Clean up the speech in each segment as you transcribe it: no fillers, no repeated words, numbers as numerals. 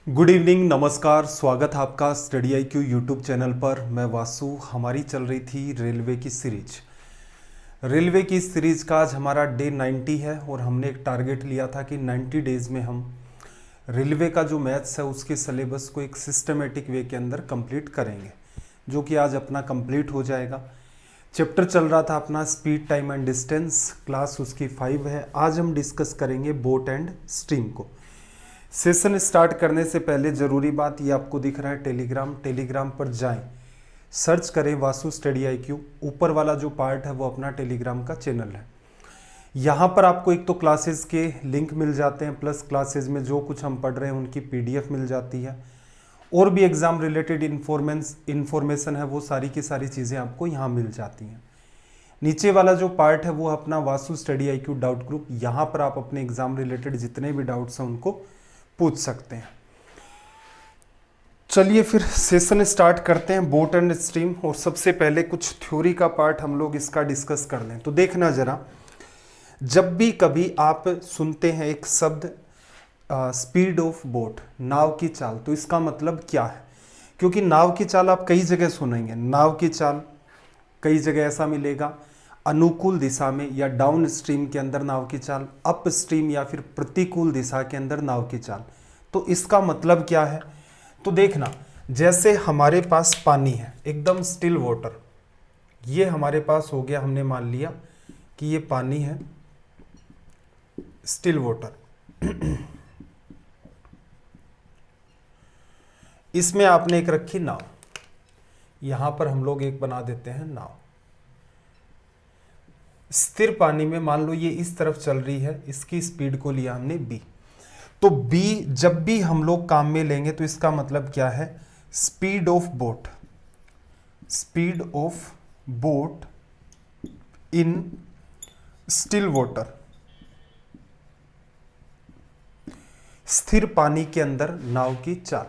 Good evening, नमस्कार। स्वागत है आपका study I Q YouTube channel पर। मैं वासु। हमारी चल रही थी रेलवे की सीरीज। रेलवे की सीरीज का आज हमारा डे 90 है और हमने एक टारगेट लिया था कि 90 डेज़ में हम रेलवे का जो मैथ्स है उसके सिलेबस को एक सिस्टमेटिक वे के अंदर कंप्लीट करेंगे, जो कि आज अपना कंप्लीट हो जाएगा। चैप्टर चल रहा था अपना speed, time and distance, class उसकी 5 है। आज हम डिस्कस करेंगे बोट एंड स्ट्रीम को। सेशन स्टार्ट करने से पहले ज़रूरी बात, ये आपको दिख रहा है टेलीग्राम पर जाएं, सर्च करें वासु स्टडी आई क्यू। ऊपर वाला जो पार्ट है वो अपना टेलीग्राम का चैनल है। यहाँ पर आपको एक तो क्लासेस के लिंक मिल जाते हैं, प्लस क्लासेस में जो कुछ हम पढ़ रहे हैं उनकी पीडीएफ मिल जाती है, और भी एग्ज़ाम रिलेटेड इन्फॉर्मेशन है वो सारी की सारी चीज़ें आपको यहाँ मिल जाती हैं। नीचे वाला जो पार्ट है वो अपना Vasu study I Q doubt group, यहाँ पर आप अपने एग्ज़ाम रिलेटेड जितने भी डाउट्स हैं उनको पूछ सकते हैं। चलिए फिर सेशन स्टार्ट करते हैं बोट एंड स्ट्रीम। और सबसे पहले कुछ थ्योरी का पार्ट हम लोग इसका डिस्कस कर लें। तो देखना जरा, जब भी कभी आप सुनते हैं एक शब्द स्पीड ऑफ बोट, नाव की चाल, तो इसका मतलब क्या है? क्योंकि नाव की चाल आप कई जगह सुनेंगे। नाव की चाल कई जगह ऐसा मिलेगा, अनुकूल दिशा में या डाउन स्ट्रीम के अंदर नाव की चाल, अप स्ट्रीम या फिर प्रतिकूल दिशा के अंदर नाव की चाल। तो इसका मतलब क्या है? तो देखना, जैसे हमारे पास पानी है, एकदम स्टिल वाटर, ये हमारे पास हो गया, हमने मान लिया कि ये पानी है, स्टिल वाटर। इसमें आपने एक रखी नाव, यहां पर हम लोग एक बना देते हैं नाव। स्थिर पानी में मान लो ये इस तरफ चल रही है, इसकी स्पीड को लिया हमने b। तो b जब भी हम लोग काम में लेंगे तो इसका मतलब क्या है? Speed of boat, speed of boat in still water, स्थिर पानी के अंदर नाव की चाल।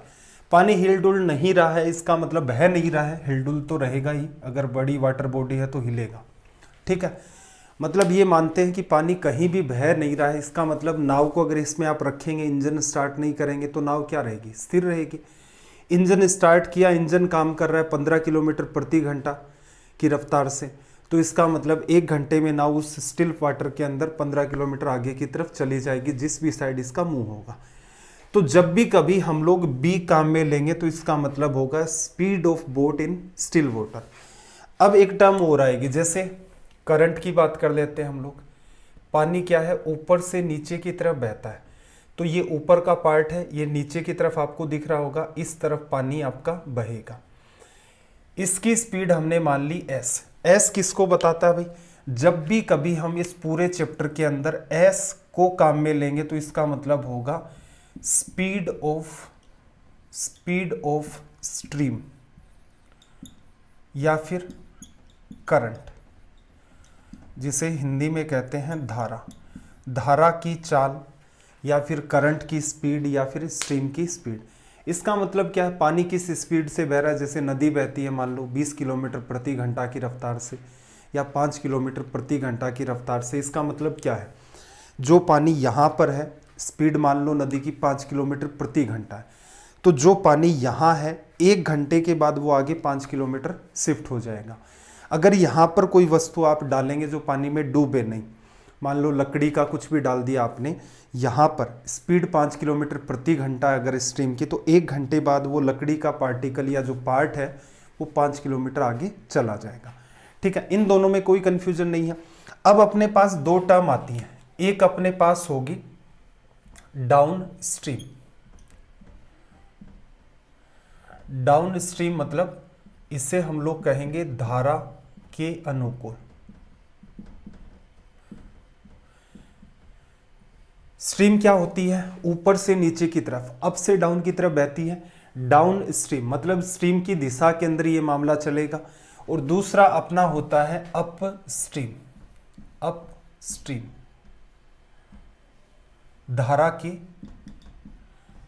पानी हिलडुल नहीं रहा है, इसका मतलब बह नहीं रहा है, हिलडुल तो रहेगा ही, अगर बड़ी वाटर बॉडी है तो हिलेगा। ठीक है, मतलब ये मानते हैं कि पानी कहीं भी बह नहीं रहा है, इसका मतलब नाव को अगर इसमें आप रखेंगे, इंजन स्टार्ट नहीं करेंगे तो नाव क्या रहेगी? स्थिर रहेगी। इंजन स्टार्ट किया, इंजन काम कर रहा है 15 किलोमीटर प्रति घंटा की रफ्तार से, तो इसका मतलब 1 घंटे में नाव उस स्टिल वाटर के अंदर 15 किलोमीटर आगे की तरफ चली जाएगी, जिस भी साइड इसका मुंह होगा। तो जब भी कभी हम लोग बी काम में लेंगे तो इसका मतलब होगा speed of boat in still water. अब एक टर्म और आएगी, जैसे करंट की बात कर लेते हैं हम लोग। पानी क्या है? ऊपर से नीचे की तरफ बहता है, तो ये ऊपर का पार्ट है, ये नीचे की तरफ आपको दिख रहा होगा, इस तरफ पानी आपका बहेगा। इसकी स्पीड हमने मान ली एस। एस किसको बताता है भाई? जब भी कभी हम इस पूरे चैप्टर के अंदर एस को काम में लेंगे तो इसका मतलब होगा स्पीड ऑफ स्ट्रीम या फिर करंट, जिसे हिंदी में कहते हैं धारा। धारा की चाल या फिर करंट की स्पीड या फिर स्ट्रीम की स्पीड। इसका मतलब क्या है? पानी किस स्पीड से बह रहा है? जैसे नदी बहती है मान लो 20 किलोमीटर प्रति घंटा की रफ्तार से या 5 किलोमीटर प्रति घंटा की रफ्तार से। इसका मतलब क्या है? जो पानी यहाँ पर है, स्पीड मान लो नदी की 5 किलोमीटर प्रति घंटा है, तो जो पानी यहाँ है 1 घंटे के बाद वो आगे 5 किलोमीटर शिफ्ट हो जाएगा। अगर यहाँ पर कोई वस्तु आप डालेंगे जो पानी में डूबे नहीं, मान लो लकड़ी का कुछ भी डाल दिया आपने, यहाँ पर स्पीड 5 किलोमीटर प्रति घंटा अगर स्ट्रीम की, तो 1 घंटे बाद वो लकड़ी का पार्टिकल या जो पार्ट है वो 5 किलोमीटर आगे चला जाएगा। ठीक है, इन दोनों में कोई कंफ्यूजन नहीं है। अब अपने पास 2 टर्म आती हैं। एक अपने पास होगी डाउन स्ट्रीम। डाउन स्ट्रीम मतलब इसे हम लोग कहेंगे धारा के अनुकूल। स्ट्रीम क्या होती है? ऊपर से नीचे की तरफ, अप से डाउन की तरफ बहती है। डाउन स्ट्रीम मतलब स्ट्रीम की दिशा के अंदर ये मामला चलेगा। और दूसरा अपना होता है अप स्ट्रीम। अप स्ट्रीम धारा के,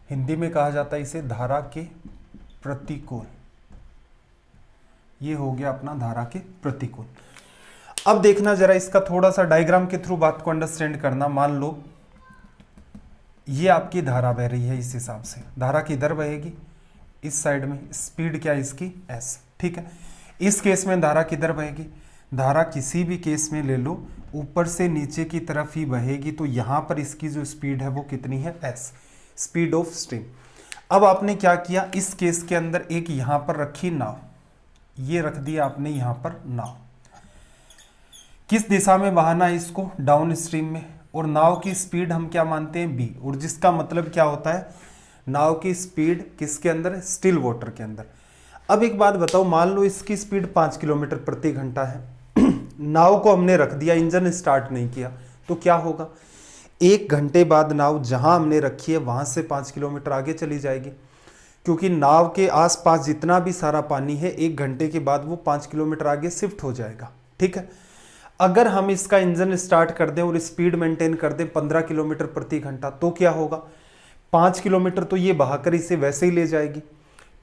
हिंदी में कहा जाता है इसे धारा के प्रतिकूल। ये हो गया अपना धारा के प्रतिकूल। अब देखना जरा, इसका थोड़ा सा डायग्राम के थ्रू बात को अंडरस्टैंड करना। मान लो ये आपकी धारा बह रही है। इस हिसाब से धारा किधर बहेगी, इस साइड में। स्पीड क्या है इसकी, एस, ठीक है। इस केस में धारा किधर बहेगी, धारा किसी भी केस में ले लो ऊपर से नीचे की तरफ ही बहेगी। तो यहाँ पर इसकी जो स्पीड है वो कितनी है, एस, स्पीड ऑफ स्ट्रीम। अब आपने क्या किया, इस केस के अंदर एक यहाँ पर रखी नाव, ये रख दिया आपने यहाँ पर नाव। किस दिशा में बहाना है इसको, डाउन स्ट्रीम में। और नाव की स्पीड हम क्या मानते हैं, बी, और जिसका मतलब क्या होता है, नाव की स्पीड किसके अंदर, स्टिल वाटर के अंदर। अब एक बात बताओ, मान लो इसकी स्पीड 5 किलोमीटर प्रति घंटा है नाव को हमने रख दिया, इंजन स्टार्ट नहीं किया, तो क्या होगा, 1 घंटे बाद नाव जहां हमने रखी है वहां से 5 किलोमीटर आगे चली जाएगी, क्योंकि नाव के आसपास जितना भी सारा पानी है 1 घंटे के बाद वो 5 किलोमीटर आगे शिफ्ट हो जाएगा, ठीक है। अगर हम इसका इंजन स्टार्ट कर दें और स्पीड मेंटेन कर दें 15 किलोमीटर प्रति घंटा, तो क्या होगा, 5 किलोमीटर तो ये बहाकर इसे वैसे ही ले जाएगी,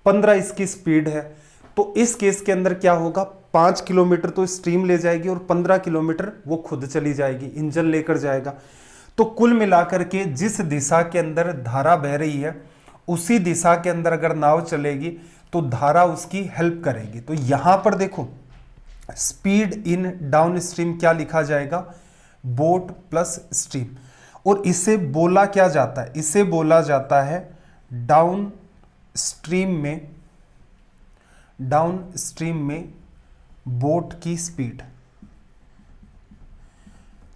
15 इसकी स्पीड है। तो इस केस के अंदर क्या होगा, 5 किलोमीटर तो स्ट्रीम ले जाएगी और 15 किलोमीटर वो खुद चली जाएगी, इंजन लेकर जाएगा। तो कुल मिलाकर के जिस दिशा के अंदर धारा बह रही है उसी दिशा के अंदर अगर नाव चलेगी तो धारा उसकी हेल्प करेगी। तो यहां पर देखो, स्पीड इन डाउन स्ट्रीम क्या लिखा जाएगा, बोट प्लस स्ट्रीम। और इसे बोला क्या जाता है, इसे बोला जाता है डाउन स्ट्रीम में बोट की स्पीड।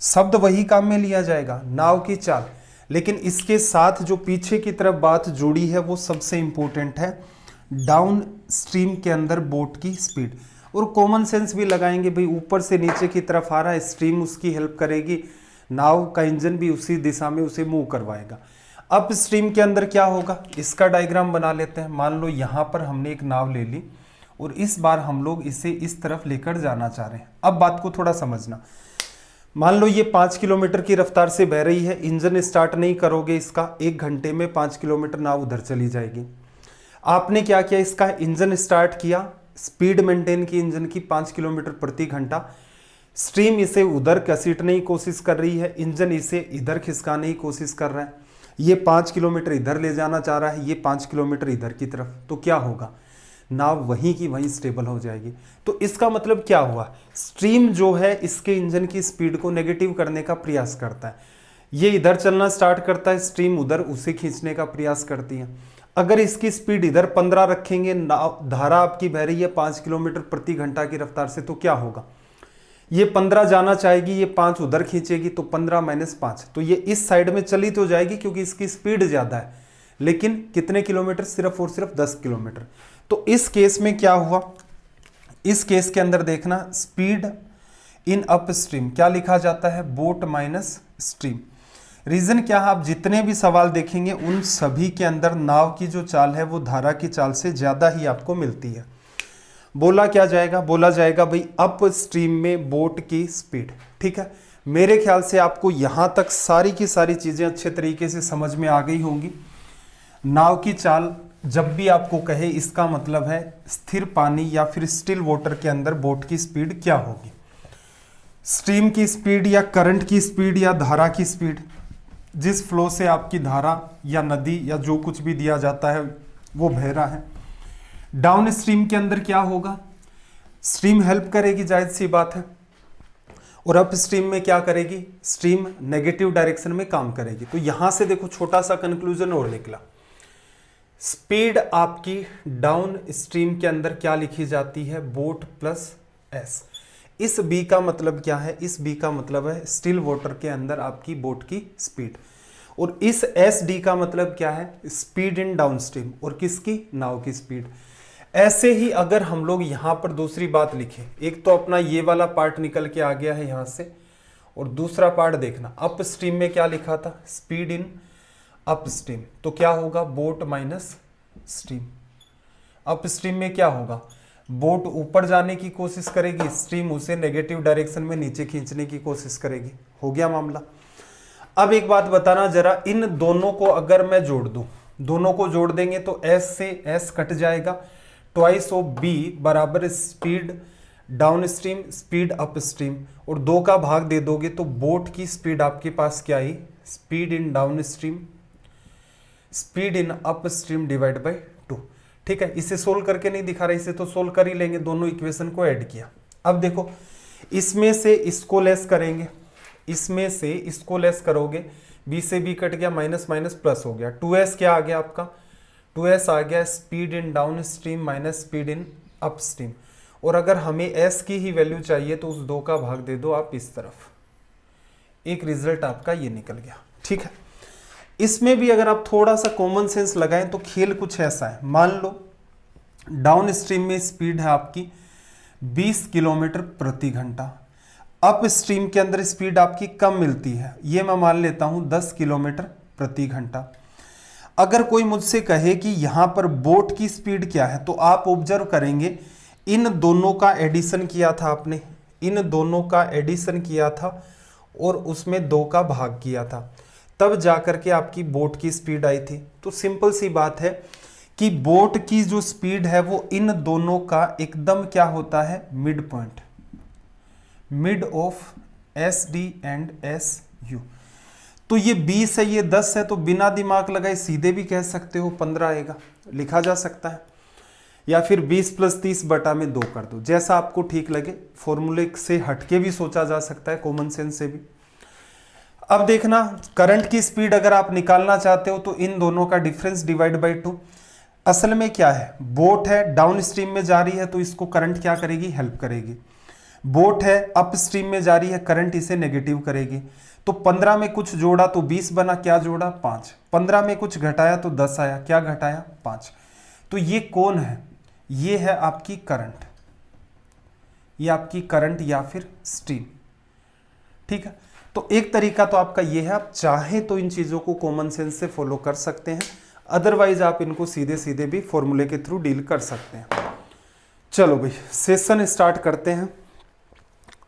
शब्द वही काम में लिया जाएगा, नाव की चाल, लेकिन इसके साथ जो पीछे की तरफ बात जुड़ी है वो सबसे इंपॉर्टेंट है, डाउन स्ट्रीम के अंदर बोट की स्पीड। और कॉमन सेंस भी लगाएंगे भाई, ऊपर से नीचे की तरफ आ रहा है, स्ट्रीम उसकी हेल्प करेगी, नाव का इंजन भी उसी दिशा में उसे मूव करवाएगा। अप स्ट्रीम के अंदर क्या होगा, इसका डायग्राम बना लेते हैं। मान लो यहां पर हमने एक नाव ले ली और इस बार हम लोग इसे इस तरफ लेकर जाना चाह रहे हैं। अब बात को थोड़ा समझना, मान लो ये 5 किलोमीटर की रफ्तार से बह रही है, इंजन स्टार्ट नहीं करोगे इसका, 1 घंटे में 5 किलोमीटर नाव उधर चली जाएगी। आपने क्या किया, इसका इंजन स्टार्ट किया, स्पीड मेंटेन की इंजन की 5 किलोमीटर प्रति घंटा, स्ट्रीम इसे उधर घसीटने की कोशिश कर रही है, इंजन इसे इधर खिसकाने की कोशिश कर रहा है, ये 5 किलोमीटर इधर ले जाना चाह रहा है, ये 5 किलोमीटर इधर की तरफ। तो क्या होगा, नाव वहीं की वहीं स्टेबल हो जाएगी। तो इसका मतलब क्या हुआ, स्ट्रीम जो है इसके इंजन की स्पीड को नेगेटिव करने का प्रयास करता है, ये इधर चलना स्टार्ट करता है, स्ट्रीम उधर उसे खींचने का प्रयास करती है। अगर इसकी स्पीड इधर 15 रखेंगे, धारा आपकी बह रही है 5 किलोमीटर प्रति घंटा की रफ्तार से, तो क्या होगा, ये 15 जाना चाहेगी, ये 5 उधर खींचेगी, तो 15 - 5, तो ये इस साइड में चली तो जाएगी क्योंकि इसकी स्पीड ज्यादा है, लेकिन कितने किलोमीटर, सिर्फ और सिर्फ 10 किलोमीटर। तो इस केस में क्या हुआ, इस केस के अंदर देखना, स्पीड इन अप स्ट्रीम क्या लिखा जाता है, बोट माइनस स्ट्रीम। रीजन क्या है, आप जितने भी सवाल देखेंगे उन सभी के अंदर नाव की जो चाल है वो धारा की चाल से ज्यादा ही आपको मिलती है। बोला क्या जाएगा, बोला जाएगा भाई अप स्ट्रीम में बोट की स्पीड, ठीक है। मेरे ख्याल से आपको यहां तक सारी की सारी चीजें अच्छे तरीके से समझ में आ गई होंगी। नाव की चाल जब भी आपको कहे, इसका मतलब है स्थिर पानी या फिर स्टिल वाटर के अंदर बोट की स्पीड क्या होगी। स्ट्रीम की स्पीड या करंट की स्पीड या धारा की स्पीड, जिस फ्लो से आपकी धारा या नदी या जो कुछ भी दिया जाता है वो बह रहा है। डाउन स्ट्रीम के अंदर क्या होगा, स्ट्रीम हेल्प करेगी, जायज सी बात है, और अप स्ट्रीम में क्या करेगी, स्ट्रीम नेगेटिव डायरेक्शन में काम करेगी। तो यहां से देखो छोटा सा कंक्लूजन और निकला, स्पीड आपकी डाउन स्ट्रीम के अंदर क्या लिखी जाती है, बोट प्लस एस। इस बी का मतलब क्या है, इस बी का मतलब है स्टिल वाटर के अंदर आपकी बोट की स्पीड, और इस एस डी का मतलब क्या है, स्पीड इन डाउन स्ट्रीम, और किसकी, नाव की स्पीड। ऐसे ही अगर हम लोग यहां पर दूसरी बात लिखें, एक तो अपना ये वाला पार्ट निकल के आ गया है यहां से, और दूसरा पार्ट देखना, अप स्ट्रीम में क्या लिखा था, स्पीड इन अप स्ट्रीम, तो क्या होगा, boat minus stream. Up stream में क्या होगा, बोट ऊपर जाने की कोशिश करेगी, स्ट्रीम उसे नेगेटिव डायरेक्शन में नीचे खींचने की कोशिश करेगी। हो गया मामला। अब एक बात बताना जरा, इन दोनों को अगर मैं जोड़ दूं, दोनों को जोड़ देंगे तो एस से एस कट जाएगा, ट्वाइस ऑफ बी बराबर speed down stream speed up stream, और 2 का भाग दे दोगे तो बोट की स्पीड आपके पास क्या आई, speed in downstream speed in upstream divide by 2। ठीक है, इसे सोल्व करके नहीं दिखा रहा, इसे तो सोल्व कर ही लेंगे, दोनों इक्वेशन को ऐड किया। अब देखो इसमें से इसको लेस करेंगे, इसमें से इसको लेस करोगे, बी से बी कट गया, माइनस माइनस प्लस हो गया, 2s क्या आ गया आपका, 2s आ गया speed in down stream minus speed in up stream. और अगर हमें s की ही वैल्यू चाहिए तो उस 2 का भाग दे दो आप इस तरफ, एक रिजल्ट आपका ये निकल गया। ठीक है, इसमें भी अगर आप थोड़ा सा कॉमन सेंस लगाएं तो खेल कुछ ऐसा है, मान लो डाउन स्ट्रीम में स्पीड है आपकी 20 किलोमीटर प्रति घंटा, अप स्ट्रीम के अंदर स्पीड आपकी कम मिलती है, ये मैं मान लेता हूं 10 किलोमीटर प्रति घंटा। अगर कोई मुझसे कहे कि यहां पर बोट की स्पीड क्या है, तो आप ऑब्जर्व करेंगे इन दोनों का एडिशन किया था आपने, इन दोनों का एडिशन किया था और उसमें 2 का भाग किया था, तब जाकर के आपकी बोट की स्पीड आई थी। तो सिंपल सी बात है कि बोट की जो स्पीड है वो इन दोनों का एकदम क्या होता है, mid point, mid of S D and S U. तो ये 20 है, ये 10 है, तो बिना दिमाग लगाए सीधे भी कह सकते हो 15 आएगा, लिखा जा सकता है, या फिर 20 + 30 बटा में 2 कर दो, जैसा आपको ठीक लगे। फॉर्मूले से हटके भी सोचा जा सकता है, कॉमन सेंस से भी। अब देखना करंट की स्पीड अगर आप निकालना चाहते हो तो इन दोनों का डिफरेंस डिवाइड बाई 2। असल में क्या है, बोट है डाउन स्ट्रीम में जा रही है तो इसको करंट क्या करेगी, हेल्प करेगी। बोट है अप स्ट्रीम में जा रही है, करंट इसे नेगेटिव करेगी। तो 15 में कुछ जोड़ा तो 20 बना, क्या जोड़ा 5। 15 में कुछ घटाया तो 10 आया, क्या घटाया 5। तो ये कौन है, ये है आपकी करंट, ये आपकी करंट या फिर स्ट्रीम। ठीक है, तो एक तरीका तो आपका ये है, आप चाहे तो इन चीजों को कॉमन सेंस से फॉलो कर सकते हैं, अदरवाइज आप इनको सीधे सीधे भी फॉर्मूले के थ्रू डील कर सकते हैं। चलो भाई सेशन स्टार्ट करते हैं।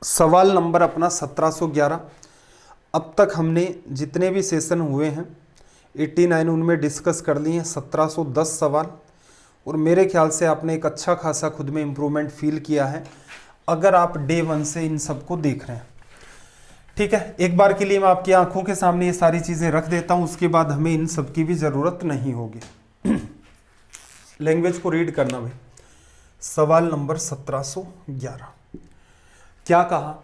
सवाल नंबर अपना 1711। अब तक हमने जितने भी सेशन हुए हैं 89 उनमें डिस्कस कर लिए हैं 1710 सवाल, और मेरे ख्याल से आपने एक अच्छा खासा खुद में इम्प्रूवमेंट फील किया है अगर आप डे 1 से इन सबको देख रहे हैं। ठीक है, एक बार के लिए मैं आपकी आंखों के सामने ये सारी चीज़ें रख देता हूं, उसके बाद हमें इन सब की भी ज़रूरत नहीं होगी। लैंग्वेज को रीड करना भाई। सवाल नंबर 1711 क्या कहा,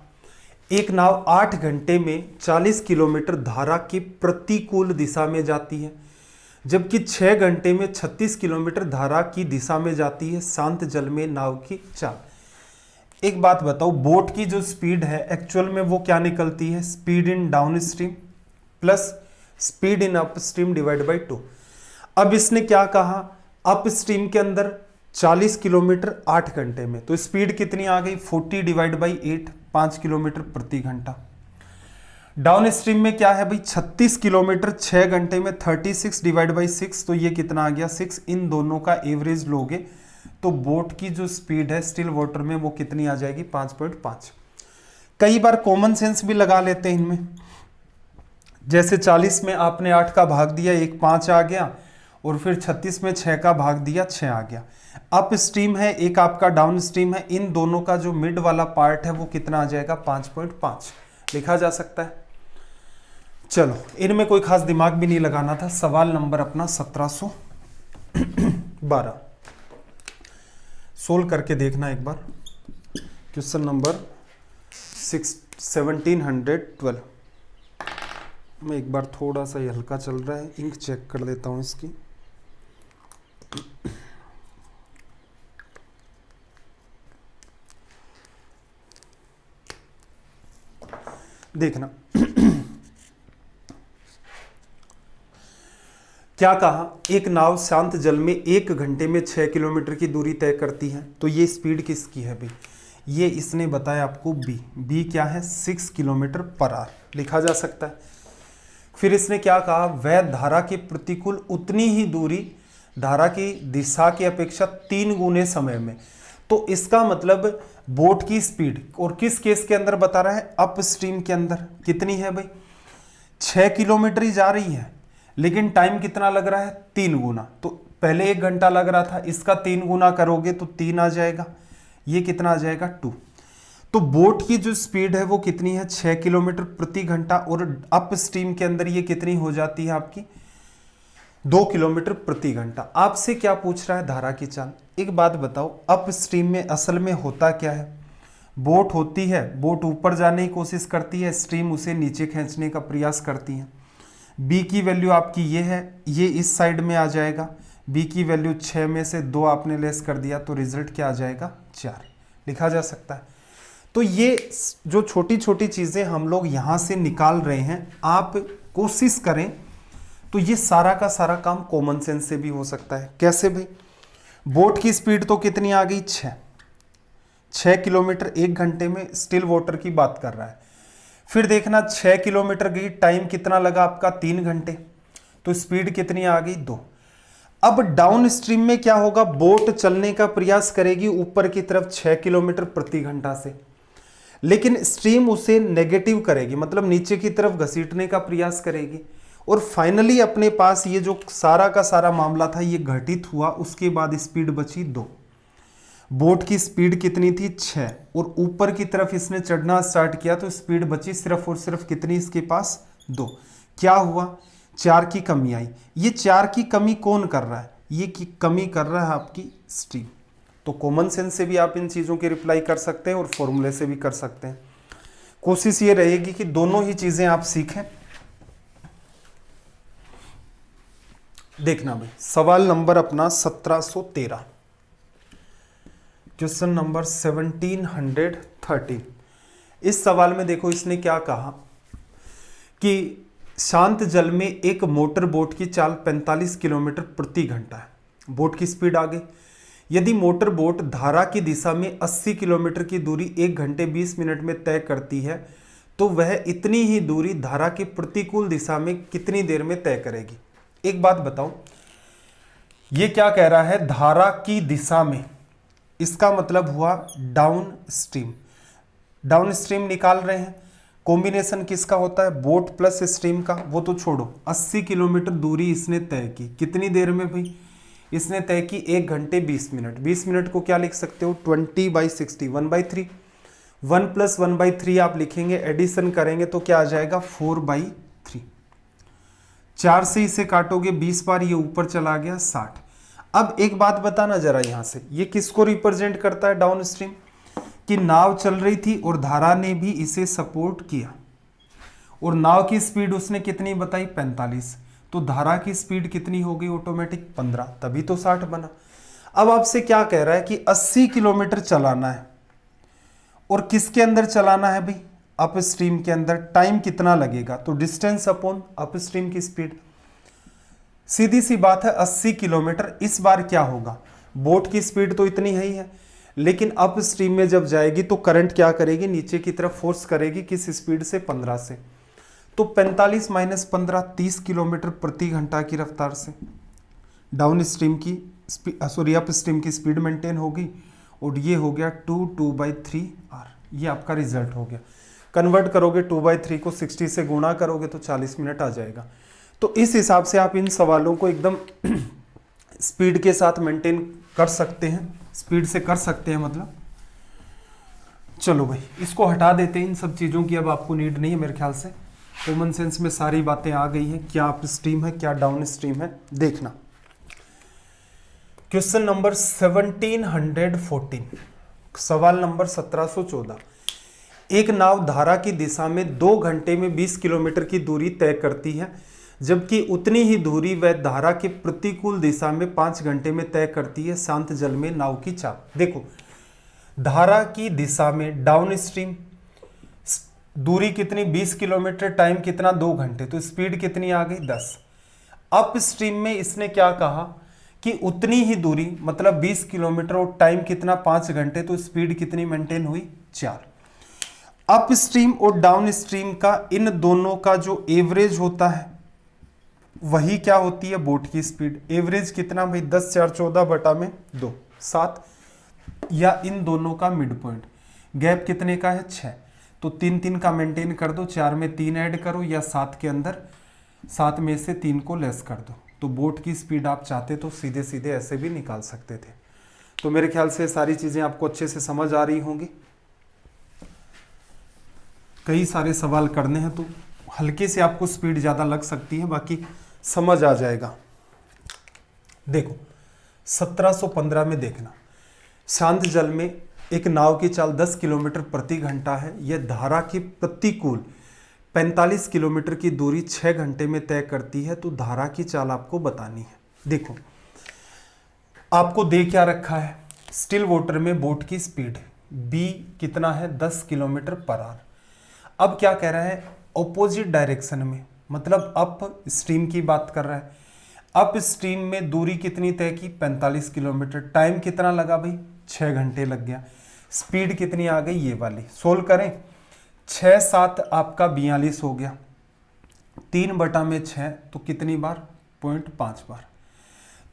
एक नाव 8 घंटे में 40 किलोमीटर धारा की प्रतिकूल दिशा में जाती है, जबकि 6 घंटे में 36 किलोमीटर धारा की दिशा में जाती है, शांत जल में नाव की चाल। एक बात बताओ, बोट की जो स्पीड है एक्चुअल में वो क्या निकलती है, speed in down stream plus speed in upstream divide by 2। अब इसने क्या कहा, अप स्ट्रीम के अंदर 40 किलोमीटर 8 घंटे में, तो स्पीड कितनी आ गई 40 डिवाइड बाई 8, 5 किलोमीटर प्रति घंटा। डाउन स्ट्रीम में क्या है भाई 36 किलोमीटर 6 घंटे में, 36 डिवाइड बाई 6, तो ये कितना आ गया 6। इन दोनों का एवरेज लोगे तो बोट की जो स्पीड है स्टिल वाटर में वो कितनी आ जाएगी 5.5। कई बार कॉमन सेंस भी लगा लेते हैं इनमें, जैसे 40 में आपने 8 का भाग दिया, एक 5 आ गया, और फिर 36 में 6 का भाग दिया, 6 आ गया। अप स्ट्रीम है, एक आपका डाउन स्ट्रीम है, इन दोनों का जो मिड वाला पार्ट है वो कितना आ जाएगा 5.5, लिखा जा सकता है। चलो इनमें कोई खास दिमाग भी नहीं लगाना था। सवाल नंबर अपना 1712 सोल्व करके देखना एक बार। क्वेश्चन नंबर 1712 में एक बार थोड़ा सा ये हल्का चल रहा है, इंक चेक कर लेता हूँ इसकी। देखना क्या कहा, एक नाव शांत जल में 1 घंटे में 6 किलोमीटर की दूरी तय करती है, तो ये स्पीड किसकी है भाई, ये इसने बताया आपको बी क्या है 6 किलोमीटर पर आवर, लिखा जा सकता है। फिर इसने क्या कहा, वह धारा के प्रतिकूल उतनी ही दूरी धारा की दिशा की अपेक्षा 3 गुने समय में। तो इसका मतलब बोट की स्पीड, और किस केस के अंदर बता रहा है, अप स्ट्रीम के अंदर कितनी है भाई 6 किलोमीटर ही जा रही है, लेकिन टाइम कितना लग रहा है 3 गुना। तो पहले 1 घंटा लग रहा था, इसका 3 गुना करोगे तो 3 आ जाएगा, ये कितना आ जाएगा 2। तो बोट की जो स्पीड है वो कितनी है 6 किलोमीटर प्रति घंटा, और अप स्ट्रीम के अंदर ये कितनी हो जाती है आपकी 2 किलोमीटर प्रति घंटा। आपसे क्या पूछ रहा है? धारा की चाल। एक बात बताओ, अप स्ट्रीम में असल में होता क्या है? बोट होती है, बोट ऊपर जाने की कोशिश करती है, स्ट्रीम उसे नीचे खींचने का प्रयास करती है। बी की वैल्यू आपकी ये है, ये इस साइड में आ जाएगा। बी की वैल्यू 6 में से 2 आपने लेस कर दिया तो रिजल्ट क्या आ जाएगा? 4 लिखा जा सकता है। तो ये जो छोटी छोटी चीज़ें हम लोग यहाँ से निकाल रहे हैं, आप कोशिश करें तो ये सारा का सारा काम कॉमन सेंस से भी हो सकता है। कैसे भाई? बोट की स्पीड तो कितनी आ गई? 6 किलोमीटर 1 घंटे में स्टिल वाटर की बात कर रहा है। फिर देखना 6 किलोमीटर गई, टाइम कितना लगा आपका? 3 घंटे। तो स्पीड कितनी आ गई? 2। अब डाउन स्ट्रीम में क्या होगा? बोट चलने का प्रयास करेगी ऊपर की तरफ 6 किलोमीटर प्रति घंटा से, लेकिन स्ट्रीम उसे नेगेटिव करेगी, मतलब नीचे की तरफ घसीटने का प्रयास करेगी। और फाइनली अपने पास ये जो सारा का सारा मामला था ये घटित हुआ। उसके बाद स्पीड बची 2। बोट की स्पीड कितनी थी? 6, और ऊपर की तरफ इसने चढ़ना स्टार्ट किया तो स्पीड बची सिर्फ और सिर्फ कितनी इसके पास? 2। क्या हुआ? 4 की कमी आई। ये 4 की कमी कौन कर रहा है? ये की कमी कर रहा है आपकी स्ट्रीम। तो कॉमन सेंस से भी आप इन चीज़ों की रिप्लाई कर सकते हैं और फॉर्मूले से भी कर सकते हैं। कोशिश ये रहेगी कि दोनों ही चीज़ें आप सीखें। देखना भाई, सवाल नंबर अपना 1713, क्वेश्चन नंबर 1713। इस सवाल में देखो इसने क्या कहा कि शांत जल में एक मोटर बोट की चाल 45 किलोमीटर प्रति घंटा है। बोट की स्पीड आ गई। यदि मोटर बोट धारा की दिशा में 80 किलोमीटर की दूरी 1 घंटे 20 मिनट में तय करती है तो वह इतनी ही दूरी धारा की प्रतिकूल दिशा में कितनी देर में तय करेगी? एक बात बताओ, ये क्या कह रहा है? धारा की दिशा में, इसका मतलब हुआ डाउन स्ट्रीम। डाउन स्ट्रीम निकाल रहे हैं। कॉम्बिनेशन किसका होता है? बोट प्लस स्ट्रीम का। वो तो छोड़ो, 80 किलोमीटर दूरी इसने तय की। कितनी देर में भाई? इसने तय की 1 घंटे 20 मिनट। 20 मिनट को क्या लिख सकते हो? 20/60, 1/3। 1 + 1/3 आप लिखेंगे, एडिशन करेंगे तो क्या आ जाएगा? 4/3। 4 से इसे काटोगे 20 बार, ये ऊपर चला गया 60। अब एक बात बताना जरा, यहां से ये किसको रिप्रेजेंट करता है? डाउन स्ट्रीम की नाव चल रही थी और धारा ने भी इसे सपोर्ट किया, और नाव की स्पीड उसने कितनी बताई? 45। तो धारा की स्पीड कितनी हो गई ऑटोमेटिक? 15, तभी तो 60 बना। अब आपसे क्या कह रहा है कि 80 किलोमीटर चलाना है, और किसके अंदर चलाना है भाई? अप स्ट्रीम के अंदर। टाइम कितना लगेगा? तो डिस्टेंस अपॉन अप स्ट्रीम की स्पीड। सीधी सी बात है, 80 किलोमीटर। इस बार क्या होगा? बोट की स्पीड तो इतनी है ही है, लेकिन अप स्ट्रीम में जब जाएगी तो करंट क्या करेगी? नीचे की तरफ फोर्स करेगी। किस स्पीड से? 15 से। तो 45 - 15, 30 किलोमीटर प्रति घंटा की रफ्तार से डाउन स्ट्रीम की सॉरी अप स्ट्रीम की स्पीड मेंटेन होगी। और ये हो गया 2/3R। ये आपका रिजल्ट हो गया। कन्वर्ट करोगे 2/3 को 60 से गुणा करोगे तो 40 मिनट आ जाएगा। तो इस हिसाब से आप इन सवालों को एकदम स्पीड के साथ मेंटेन कर सकते हैं, स्पीड से कर सकते हैं मतलब। चलो भाई, इसको हटा देते हैं। इन सब चीज़ों की अब आपको नीड नहीं है मेरे ख्याल से। कॉमन सेंस में सारी बातें आ गई हैं, क्या अप स्ट्रीम है क्या डाउन स्ट्रीम है। देखना क्वेश्चन नंबर 1714, सवाल नंबर 1714। एक नाव धारा की दिशा में 2 घंटे में 20 किलोमीटर की दूरी तय करती है, जबकि उतनी ही दूरी वह धारा के प्रतिकूल दिशा में 5 घंटे में तय करती है शांत जल में नाव की चाल। देखो, धारा की दिशा में डाउन स्ट्रीम दूरी कितनी? 20 किलोमीटर, टाइम कितना? 2 घंटे। तो स्पीड कितनी आ गई? 10। अप स्ट्रीम में इसने क्या कहा कि उतनी ही दूरी, मतलब 20 किलोमीटर और टाइम कितना? 5 घंटे। तो स्पीड कितनी मेंटेन हुई? 4। अप स्ट्रीम और डाउन स्ट्रीम का इन दोनों का जो एवरेज होता है वही क्या होती है? बोट की स्पीड। एवरेज कितना भाई? 10 4 14/2, 7। या इन दोनों का मिड पॉइंट। गैप कितने का है? 6। तो 3 3 का मेंटेन कर दो, 4 में 3 ऐड करो, या 7 के अंदर 7 में से 3 को लेस कर दो। तो बोट की स्पीड आप चाहते तो सीधे सीधे ऐसे भी निकाल सकते थे। तो मेरे ख्याल से सारी चीज़ें आपको अच्छे से समझ आ रही होंगी। कई सारे सवाल करने हैं तो हल्के से आपको स्पीड ज़्यादा लग सकती है, बाकी समझ आ जाएगा। देखो 1715 में देखना, शांत जल में एक नाव की चाल 10 किलोमीटर प्रति घंटा है। यह धारा के प्रतिकूल 45 किलोमीटर की दूरी 6 घंटे में तय करती है। तो धारा की चाल आपको बतानी है। देखो आपको दे क्या रखा है, स्टिल वाटर में बोट की स्पीड b कितना है 10 किलोमीटर पर आवर। अब क्या कह रहा है, ऑपोजिट डायरेक्शन में, मतलब अप स्ट्रीम की बात कर रहा है। अप स्ट्रीम में दूरी कितनी तय की 45 किलोमीटर, टाइम कितना लगा भाई 6 घंटे लग गया। स्पीड कितनी आ गई ये वाली, सोल्व करें 6 7 आपका 42 हो गया, 3/6 तो कितनी बार 0.5 बार।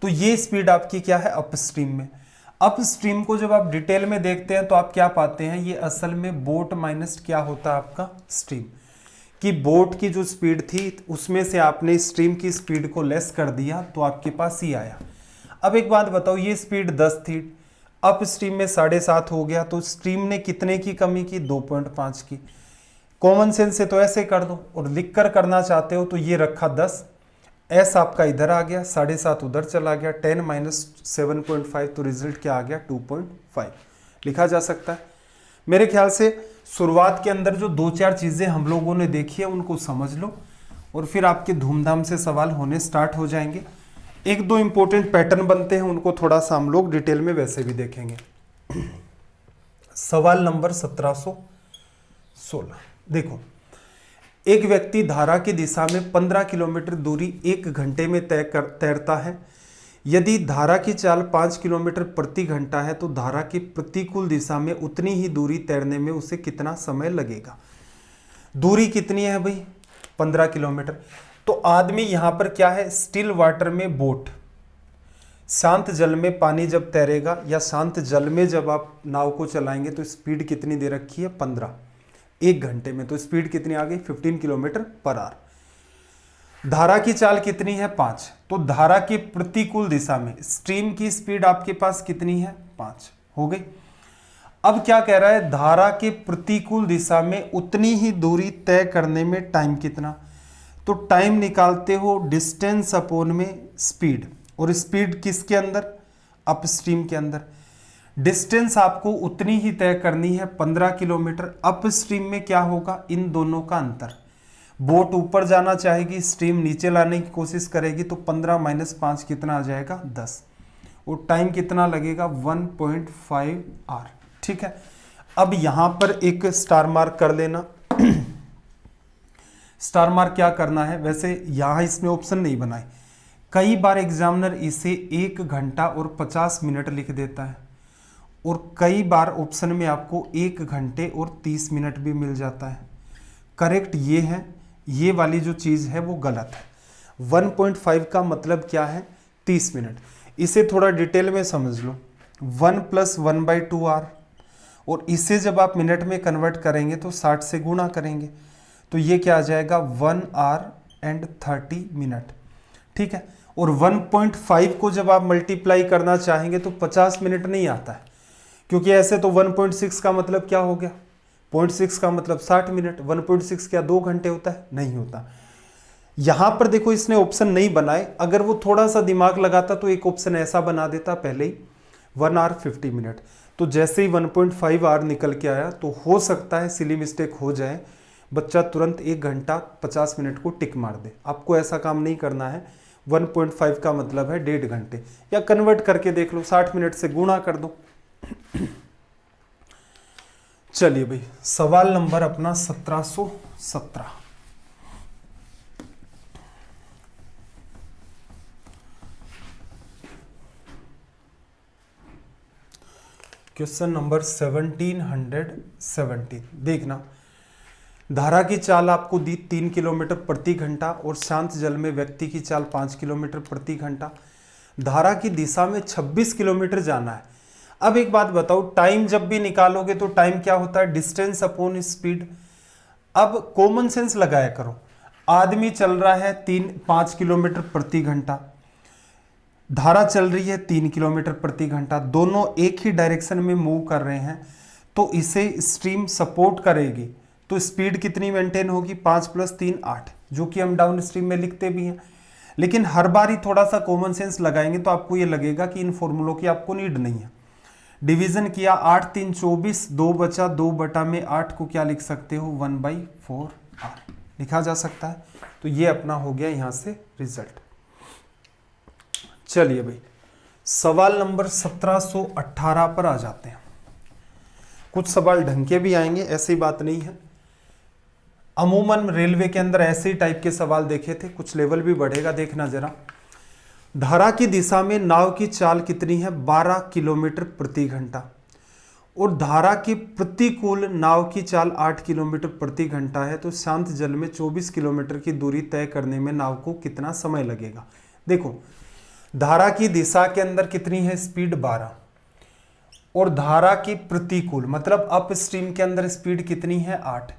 तो ये स्पीड आपकी क्या है अप स्ट्रीम में। अप स्ट्रीम को जब आप डिटेल में देखते हैं तो आप क्या पाते हैं, ये असल में बोट माइनस क्या होता है आपका स्ट्रीम, कि बोट की जो स्पीड थी उसमें से आपने स्ट्रीम की स्पीड को लेस कर दिया तो आपके पास ये आया। अब एक बात बताओ, ये स्पीड 10 थी, अप स्ट्रीम में 7.5 हो गया, तो स्ट्रीम ने कितने की कमी की 2.5 की। कॉमन सेंस से तो ऐसे कर दो, और लिख कर करना चाहते हो तो ये रखा 10, एस आपका इधर आ गया, 7.5 उधर चला गया, 10 - 7.5 तो रिजल्ट क्या आ गया 2.5 लिखा जा सकता है। मेरे ख्याल से शुरुआत के अंदर जो 2-4 चीज़ें हम लोगों ने देखी है उनको समझ लो, और फिर आपके धूमधाम से सवाल होने स्टार्ट हो जाएंगे। 1-2 इंपॉर्टेंट पैटर्न बनते हैं, उनको थोड़ा सा हम लोग डिटेल में वैसे भी देखेंगे। सवाल नंबर 1716, देखो एक व्यक्ति धारा की दिशा में 15 किलोमीटर दूरी 1 घंटे में तैरता है। यदि धारा की चाल 5 किलोमीटर प्रति घंटा है तो धारा की प्रतिकूल दिशा में उतनी ही दूरी तैरने में उसे कितना समय लगेगा। दूरी कितनी है भाई 15 किलोमीटर। तो आदमी यहां पर क्या है, स्टिल वाटर में बोट, शांत जल में पानी जब तैरेगा या शांत जल में जब आप नाव को चलाएंगे तो स्पीड कितनी दे रखी है 15, 1 घंटे में, तो स्पीड कितनी आ गई 15 किलोमीटर पर आवर। धारा की चाल कितनी है 5, तो धारा की प्रतिकूल दिशा में स्ट्रीम की स्पीड आपके पास कितनी है 5 हो गई। अब क्या कह रहा है, धारा के प्रतिकूल दिशा में उतनी ही दूरी तय करने में टाइम कितना। तो टाइम निकालते हो डिस्टेंस अपॉन में स्पीड, और स्पीड किसके अंदर अपस्ट्रीम के अंदर। डिस्टेंस आपको उतनी ही तय करनी है 15 किलोमीटर। अपस्ट्रीम में क्या होगा, इन दोनों का अंतर, बोट ऊपर जाना चाहेगी, स्ट्रीम नीचे लाने की कोशिश करेगी, तो 15 - 5 कितना आ जाएगा 10, और टाइम कितना लगेगा 1.5 आवर। ठीक है, अब यहां पर एक स्टार मार्क कर लेना। स्टार मार्क क्या करना है, वैसे यहां इसमें ऑप्शन नहीं बनाए, कई बार एग्जामिनर इसे 1 घंटा और 50 मिनट लिख देता है, और कई बार ऑप्शन में आपको 1 घंटे और 30 मिनट भी मिल जाता है। करेक्ट ये है, ये वाली जो चीज़ है वो गलत है। 1.5 का मतलब क्या है 30 मिनट। इसे थोड़ा डिटेल में समझ लो, 1 + 1/2 आवर, और इसे जब आप मिनट में कन्वर्ट करेंगे तो 60 से गुणा करेंगे, तो ये क्या आ जाएगा 1 आवर एंड 30 मिनट। ठीक है, और 1.5 को जब आप मल्टीप्लाई करना चाहेंगे तो 50 मिनट नहीं आता है, क्योंकि ऐसे तो 1.6 का मतलब क्या हो गया, 0.6 का मतलब 60 मिनट, 1.6 क्या 2 घंटे होता है, नहीं होता। यहां पर देखो इसने ऑप्शन नहीं बनाए, अगर वो थोड़ा सा दिमाग लगाता तो एक ऑप्शन ऐसा बना देता पहले ही 1 आवर 50 मिनट। तो जैसे ही 1.5 आवर निकल के आया तो हो सकता है सिली मिस्टेक हो जाए, बच्चा तुरंत 1 घंटा 50 मिनट को टिक मार दे। आपको ऐसा काम नहीं करना है। 1.5 का मतलब है 1.5 घंटे, या कन्वर्ट करके देख लो, 60 मिनट से गुणा कर दो। चलिए भाई, सवाल नंबर अपना 1717। क्वेश्चन नंबर 1717 देखना। धारा की चाल आपको दी 3 किलोमीटर प्रति घंटा, और शांत जल में व्यक्ति की चाल 5 किलोमीटर प्रति घंटा। धारा की दिशा में 26 किलोमीटर जाना है। अब एक बात बताओ, टाइम जब भी निकालोगे तो टाइम क्या होता है, डिस्टेंस अपॉन स्पीड। अब कॉमन सेंस लगाया करो, आदमी चल रहा है 5 किलोमीटर प्रति घंटा, धारा चल रही है 3 किलोमीटर प्रति घंटा, दोनों एक ही डायरेक्शन में मूव कर रहे हैं, तो इसे स्ट्रीम सपोर्ट करेगी, तो स्पीड कितनी मेंटेन होगी 5 + 3 8, जो कि हम डाउन स्ट्रीम में लिखते भी हैं। लेकिन हर बार ही थोड़ा सा कॉमन सेंस लगाएंगे तो आपको ये लगेगा कि इन फॉर्मूलों की आपको नीड नहीं है। डिवीजन किया 8 3 24, 2 बचा, 2 बटा में 8 को क्या लिख सकते हो 1/4r लिखा जा सकता है। तो ये अपना हो गया यहां से रिजल्ट। चलिए भाई सवाल नंबर 1718 पर आ जाते हैं। कुछ सवाल ढंग के भी आएंगे, ऐसी बात नहीं है। अमूमन रेलवे के अंदर ऐसे ही टाइप के सवाल देखे थे, कुछ लेवल भी बढ़ेगा, देखना जरा। धारा की दिशा में नाव की चाल कितनी है 12 किलोमीटर प्रति घंटा, और धारा की प्रतिकूल नाव की चाल 8 किलोमीटर प्रति घंटा है, तो शांत जल में 24 किलोमीटर की दूरी तय करने में नाव को कितना समय लगेगा। देखो धारा की दिशा के अंदर कितनी है स्पीड 12, और धारा की प्रतिकूल मतलब अप स्ट्रीम के अंदर स्पीड कितनी है 8।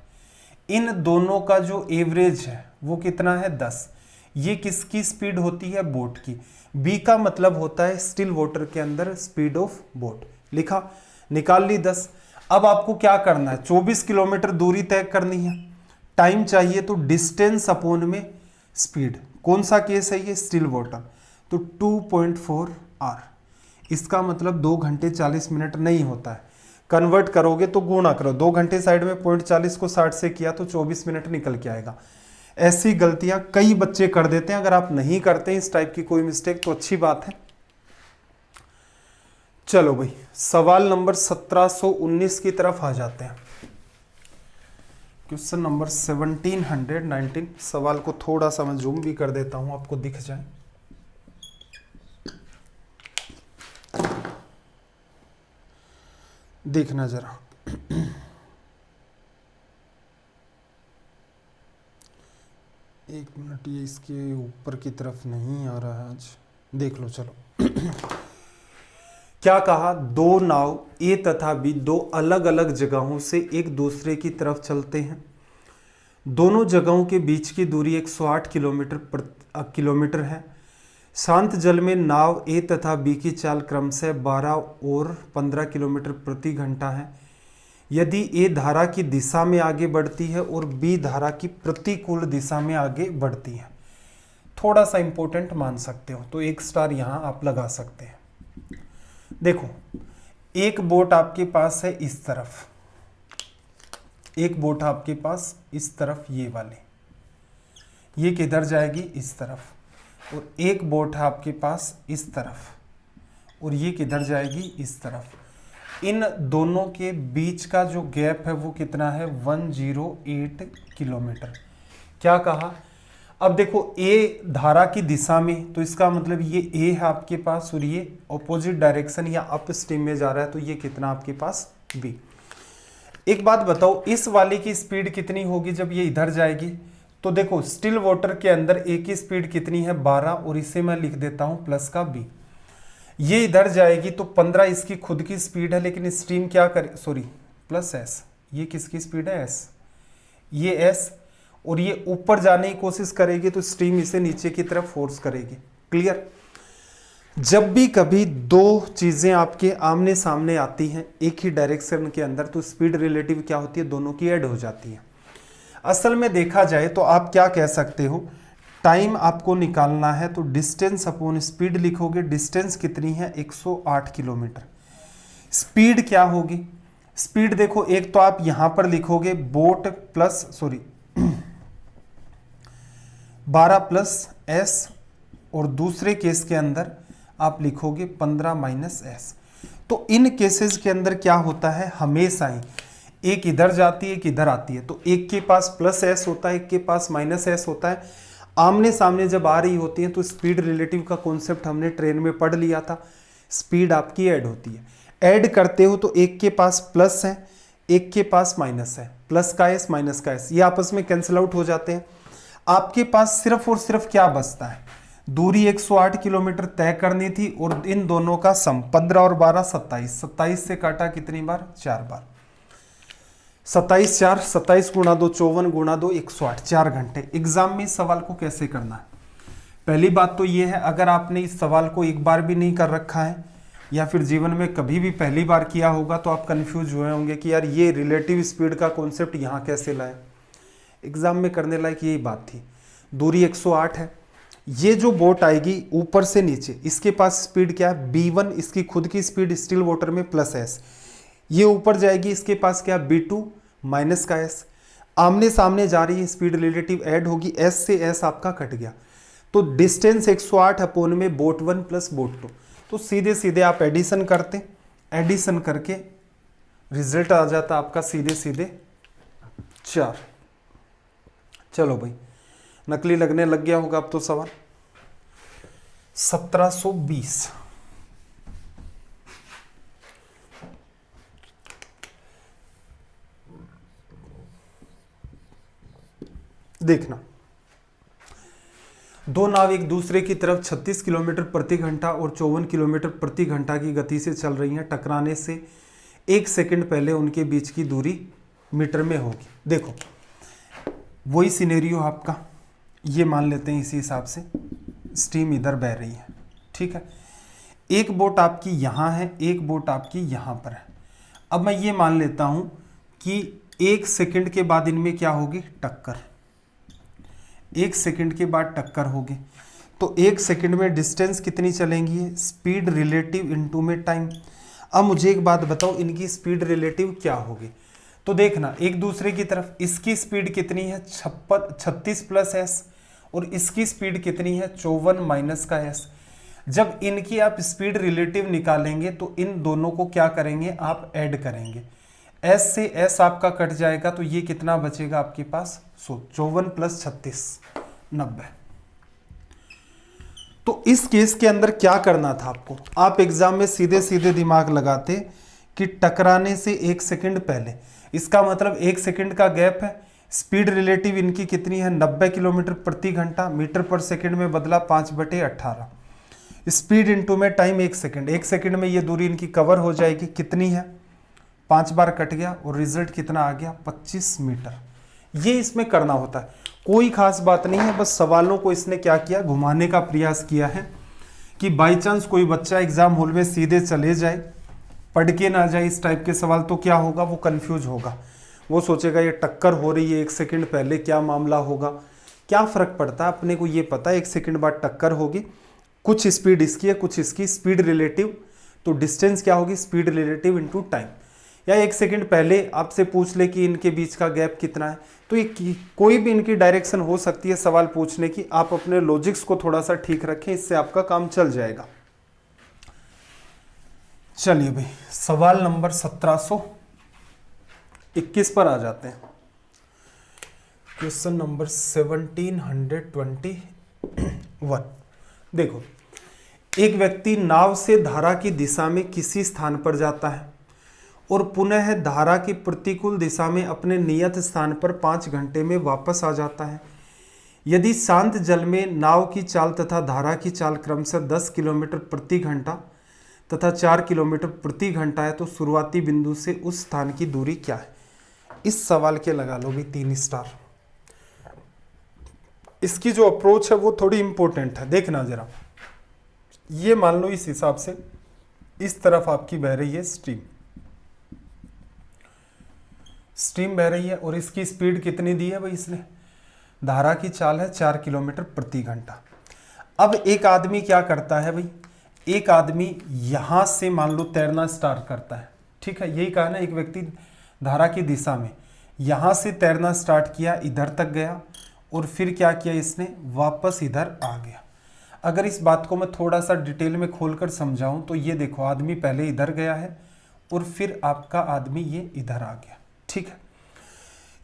इन दोनों का जो एवरेज है वो कितना है 10। ये किसकी स्पीड होती है बोट की। बी का मतलब होता है स्टिल वाटर के अंदर स्पीड ऑफ बोट। लिखा, निकाल ली 10। अब आपको क्या करना है 24 किलोमीटर दूरी तय करनी है, टाइम चाहिए तो डिस्टेंस अपॉन में स्पीड। कौन सा केस है ये स्टिल वाटर, तो 2.4 आर। इसका मतलब 2 घंटे 40 मिनट नहीं होता है, कन्वर्ट करोगे तो गुणा करो, 2 घंटे साइड में 0.40 को 60 से किया तो 24 मिनट निकल के आएगा। ऐसी गलतियां कई बच्चे कर देते हैं, अगर आप नहीं करते इस टाइप की कोई मिस्टेक तो अच्छी बात है। चलो भाई सवाल नंबर 1719 की तरफ आ जाते हैं। Question number 1719। सवाल को थोड़ा सा मैं जूम भी कर देता हूं आपको दिख जाए। देखना जरा एक मिनट, ये इसके ऊपर की तरफ नहीं आ रहा है आज, देख लो। चलो क्या कहा, दो नाव ए तथा बी दो अलग अलग जगहों से एक दूसरे की तरफ चलते हैं। दोनों जगहों के बीच की दूरी 108 किलोमीटर है। शांत जल में नाव ए तथा बी की चाल क्रमशः 12 और 15 किलोमीटर प्रति घंटा है। यदि ए धारा की दिशा में आगे बढ़ती है और बी धारा की प्रतिकूल दिशा में आगे बढ़ती है, थोड़ा सा इंपॉर्टेंट मान सकते हो तो 1 स्टार यहां आप लगा सकते हैं। देखो एक बोट आपके पास है इस तरफ, एक बोट आपके पास इस तरफ, ये वाले, ये किधर जाएगी इस तरफ, और एक बोट है आपके पास इस तरफ और ये किधर जाएगी इस तरफ। इन दोनों के बीच का जो गैप है वो कितना है 108 किलोमीटर। क्या कहा, अब देखो ए धारा की दिशा में, तो इसका मतलब ये ए है आपके पास और ये ऑपोजिट डायरेक्शन या अप स्ट्रीम में जा रहा है, तो ये कितना आपके पास बी। एक बात बताओ, इस वाले की स्पीड कितनी होगी जब ये इधर जाएगी, तो देखो स्टिल वाटर के अंदर ए की स्पीड कितनी है 12, और इसे मैं लिख देता हूं प्लस का बी। ये इधर जाएगी तो 15 इसकी खुद की स्पीड है, लेकिन स्ट्रीम क्या करे, सॉरी प्लस एस, ये किसकी स्पीड है एस, ये एस, और ये ऊपर जाने की कोशिश करेगी तो स्ट्रीम इसे नीचे की तरफ फोर्स करेगी। क्लियर। जब भी कभी दो चीजें आपके आमने सामने आती हैं एक ही डायरेक्शन के अंदर, तो स्पीड रिलेटिव क्या होती है, दोनों की ऐड हो जाती है। असल में देखा जाए तो आप क्या कह सकते हो, टाइम आपको निकालना है तो डिस्टेंस अपॉन स्पीड लिखोगे। डिस्टेंस कितनी है 108 किलोमीटर। स्पीड क्या होगी, स्पीड देखो एक तो आप यहां पर लिखोगे boat plus, sorry 12 plus S, और दूसरे केस के अंदर आप लिखोगे 15 माइनस एस। तो इन केसेस के अंदर क्या होता है, हमेशा ही एक इधर जाती है एक इधर आती है, तो एक के पास प्लस एस होता है एक के पास माइनस एस होता है। आमने सामने जब आ रही होती है तो स्पीड रिलेटिव का कॉन्सेप्ट हमने ट्रेन में पढ़ लिया था, स्पीड आपकी ऐड होती है। ऐड करते हो तो एक के पास प्लस है एक के पास माइनस है, प्लस का एस माइनस का एस, ये आपस में कैंसिल आउट हो जाते हैं। आपके पास सिर्फ और सिर्फ क्या बचता है, दूरी 108 किलोमीटर तय करनी थी और इन दोनों का सम 15 और 12 27, 27 से काटा कितनी बार 4 बार, 27 4, 27 गुणा 2 54 गुणा 2 108, 4 घंटे। एग्जाम में इस सवाल को कैसे करना है, पहली बात तो ये है, अगर आपने इस सवाल को एक बार भी नहीं कर रखा है या फिर जीवन में कभी भी पहली बार किया होगा तो आप कंफ्यूज हुए होंगे कि यार ये रिलेटिव स्पीड का कॉन्सेप्ट यहाँ कैसे लाए। एग्जाम में करने लायक यही बात थी, दूरी 108 है, ये जो बोट आएगी ऊपर से नीचे, इसके पास स्पीड क्या है b1, इसकी खुद की स्पीड स्टिल वाटर में प्लस s, ये ऊपर जाएगी, इसके पास क्या b2 माइनस का s, आमने सामने जा रही है, स्पीड रिलेटिव ऐड होगी, s से s आपका कट गया, तो डिस्टेंस 108 अपॉन में बोट 1 प्लस बोट 2। तो सीधे सीधे आप एडिशन करते, एडिशन करके रिजल्ट आ जाता आपका सीधे सीधे 4। चलो भाई, नकली लगने लग गया होगा अब तो सवाल। 1720 देखना, दो नाव एक दूसरे की तरफ 36 किलोमीटर प्रति घंटा और 54 किलोमीटर प्रति घंटा की गति से चल रही हैं। टकराने से 1 सेकंड पहले उनके बीच की दूरी मीटर में होगी। देखो वही सिनेरियो आपका, ये मान लेते हैं इसी हिसाब से, स्टीम इधर बह रही है, ठीक है। एक बोट आपकी यहाँ है, एक बोट आपकी यहाँ पर है। अब मैं ये मान लेता हूँ कि 1 सेकंड के बाद इनमें क्या होगी, टक्कर। 1 सेकंड के बाद टक्कर होगी, तो 1 सेकंड में डिस्टेंस कितनी चलेंगी, स्पीड रिलेटिव इनटू में टाइम। अब मुझे एक बात बताओ, इनकी स्पीड रिलेटिव क्या होगी। तो देखना एक दूसरे की तरफ, इसकी स्पीड कितनी है 36 प्लस एस, और इसकी स्पीड कितनी है 54 माइनस का एस। जब इनकी आप स्पीड रिलेटिव निकालेंगे तो इन दोनों को क्या करेंगे, आप ऐड करेंगे, एस से एस आपका कट जाएगा, तो ये कितना बचेगा आपके पास 54 प्लस 36 90। तो इस केस के अंदर क्या करना था आपको, आप एग्जाम में सीधे सीधे दिमाग लगाते कि टकराने से 1 सेकंड पहले, इसका मतलब 1 सेकंड का गैप है, स्पीड रिलेटिव इनकी कितनी है 90 किलोमीटर प्रति घंटा, मीटर पर सेकंड में बदला 5/18, स्पीड इनटू में टाइम 1 सेकंड, 1 सेकंड में ये दूरी इनकी कवर हो जाएगी, कितनी है 5 बार कट गया, और रिजल्ट कितना आ गया 25 मीटर। ये इसमें करना होता है, कोई खास बात नहीं है, बस सवालों को इसने क्या किया, घुमाने का प्रयास किया है कि बाई चांस कोई बच्चा एग्जाम हॉल में सीधे चले जाए, पढ़ के ना जाए इस टाइप के सवाल, तो क्या होगा, वो कंफ्यूज होगा, वो सोचेगा ये टक्कर हो रही है 1 सेकंड पहले, क्या मामला होगा, क्या फ़र्क पड़ता है, अपने को ये पता है 1 सेकंड बाद टक्कर होगी, कुछ स्पीड इसकी है कुछ इसकी, स्पीड रिलेटिव, तो डिस्टेंस क्या होगी, स्पीड रिलेटिव इनटू टाइम। या 1 सेकंड पहले आपसे पूछ ले कि इनके बीच का गैप कितना है, तो ये कोई भी इनकी डायरेक्शन हो सकती है सवाल पूछने की, आप अपने लॉजिक्स को थोड़ा सा ठीक रखें, इससे आपका काम चल जाएगा। चलिए भाई, सवाल नंबर 1721 पर आ जाते हैं। Question number 1721। देखो, एक व्यक्ति नाव से धारा की दिशा में किसी स्थान पर जाता है और पुनः धारा की प्रतिकूल दिशा में अपने नियत स्थान पर 5 घंटे में वापस आ जाता है। यदि शांत जल में नाव की चाल तथा धारा की चाल क्रमशः 10 किलोमीटर प्रति घंटा तथा 4 किलोमीटर प्रति घंटा है, तो शुरुआती बिंदु से उस स्थान की दूरी क्या है। इस सवाल के लगा लो भी 3 स्टार। इसकी जो अप्रोच है वो थोड़ी इंपॉर्टेंट है, देखना जरा। ये मान लो इस हिसाब से इस तरफ आपकी बह रही है स्ट्रीम बह रही है, और इसकी स्पीड कितनी दी है भाई, इसने धारा की चाल है 4 किलोमीटर प्रति घंटा। अब एक आदमी क्या करता है भाई, एक आदमी यहां से मान लो तैरना स्टार्ट करता है, ठीक है, यही कहा ना, एक व्यक्ति धारा की दिशा में यहां से तैरना स्टार्ट किया, इधर तक गया, और फिर क्या किया इसने, वापस इधर आ गया। अगर इस बात को मैं थोड़ा सा डिटेल में खोलकर समझाऊं तो ये देखो, आदमी पहले इधर गया है और फिर आपका आदमी ये इधर आ गया, ठीक है।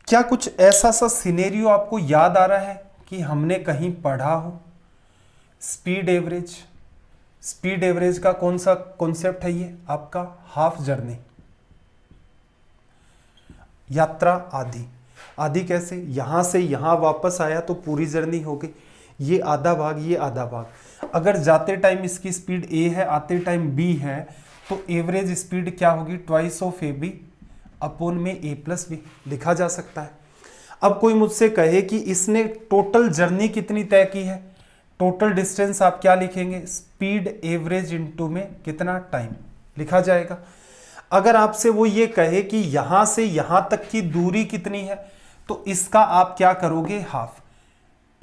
क्या कुछ ऐसा सा सिनेरियो आपको याद आ रहा है कि हमने कहीं पढ़ा हो। स्पीड एवरेज का कौन सा कॉन्सेप्ट है, ये आपका हाफ जर्नी, यात्रा आधी कैसे, यहां से यहां वापस आया तो पूरी जर्नी हो गई, ये आधा भाग ये आधा भाग। अगर जाते टाइम इसकी स्पीड a है, आते टाइम b है, तो एवरेज स्पीड क्या होगी, ट्वाइस ऑफ ab अपॉन में a प्लस बी लिखा जा सकता है। अब कोई मुझसे कहे कि इसने टोटल जर्नी कितनी तय की है, टोटल डिस्टेंस आप क्या लिखेंगे, स्पीड एवरेज इनटू में कितना टाइम लिखा जाएगा। अगर आपसे वो ये कहे कि यहां से यहां तक की दूरी कितनी है, तो इसका आप क्या करोगे, हाफ,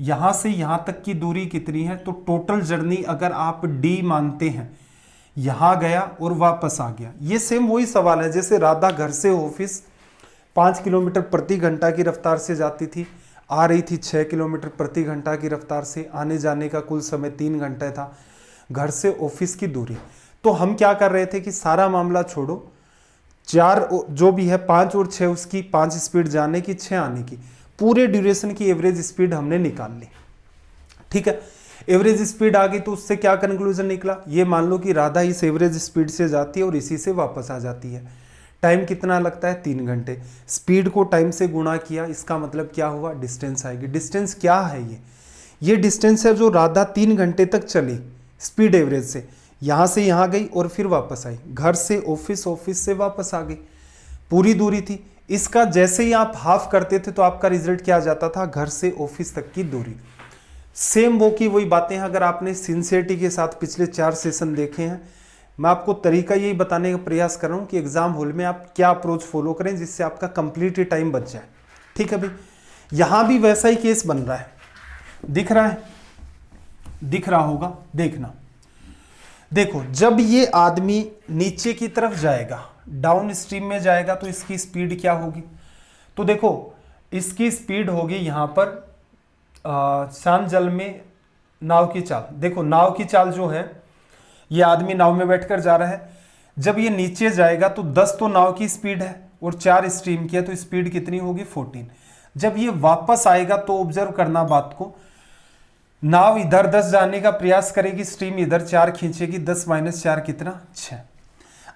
यहां से यहां तक की दूरी कितनी है, तो टोटल जर्नी अगर आप डी मानते हैं, यहां गया और वापस आ गया। ये सेम वही सवाल है जैसे राधा घर से ऑफिस 5 किलोमीटर प्रति घंटा की रफ्तार से जाती थी, आ रही थी 6 किलोमीटर प्रति घंटा की रफ्तार से, आने जाने का कुल समय 3 घंटे था, घर से ऑफिस की दूरी। तो हम क्या कर रहे थे कि सारा मामला छोड़ो, 4 जो भी है 5 और 6 उसकी 5 स्पीड जाने की 6 आने की, पूरे ड्यूरेशन की एवरेज स्पीड हमने निकाल ली। ठीक है, एवरेज स्पीड आ गई तो उससे क्या कंक्लूजन निकला, ये मान लो कि राधा इस एवरेज स्पीड से जाती है और इसी से वापस आ जाती है। टाइम कितना लगता है, 3 घंटे। स्पीड को टाइम से गुणा किया, इसका मतलब क्या हुआ, डिस्टेंस आएगी। डिस्टेंस क्या है, ये डिस्टेंस है जो राधा 3 घंटे तक चली स्पीड एवरेज से, यहां से यहां गई और फिर वापस आई, घर से ऑफिस, ऑफिस से वापस आ गई, पूरी दूरी थी। इसका जैसे ही आप हाफ करते थे तो आपका रिजल्ट क्या आ जाता था, घर से ऑफिस तक की दूरी। सेम वो की वही बातें हैं। अगर आपने सिंसियरिटी के साथ पिछले 4 सेशन देखे हैं, मैं आपको तरीका यही बताने का प्रयास कर रहा हूं कि एग्जाम हॉल में आप क्या अप्रोच फॉलो करें जिससे आपका कंप्लीट टाइम बच जाए। ठीक है भाई, यहां भी वैसा ही केस बन रहा है, दिख रहा है, दिख रहा होगा, देखना। देखो, जब ये आदमी नीचे की तरफ जाएगा, डाउन स्ट्रीम में जाएगा, तो इसकी स्पीड क्या होगी, तो देखो इसकी स्पीड होगी यहां पर शांत जल में नाव की चाल। देखो नाव की चाल जो है, ये आदमी नाव में बैठकर जा रहा है, जब ये नीचे जाएगा तो 10 तो नाव की स्पीड है और 4 स्ट्रीम की है, तो स्पीड कितनी होगी, 14। जब ये वापस आएगा तो ऑब्जर्व करना बात को, नाव इधर 10 जाने का प्रयास करेगी, स्ट्रीम इधर 4 खींचेगी, 10 - 4 कितना, 6।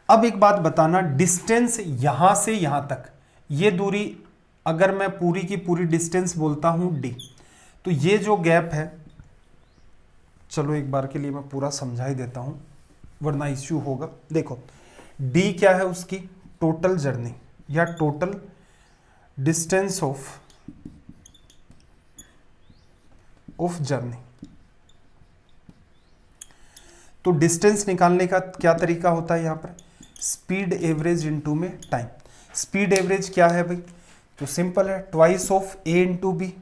अब एक बात बताना, डिस्टेंस यहां से यहां तक, ये दूरी अगर मैं पूरी की पूरी डिस्टेंस बोलता हूं डी, तो ये जो गैप है, चलो एक बार के लिए मैं पूरा समझा ही देता हूं वरना इश्यू होगा। देखो डी क्या है, उसकी टोटल जर्नी या टोटल डिस्टेंस ऑफ जर्नी। तो डिस्टेंस निकालने का क्या तरीका होता है, यहां पर स्पीड एवरेज इनटू में टाइम। स्पीड एवरेज क्या है भाई, तो सिंपल है, twice of A into B,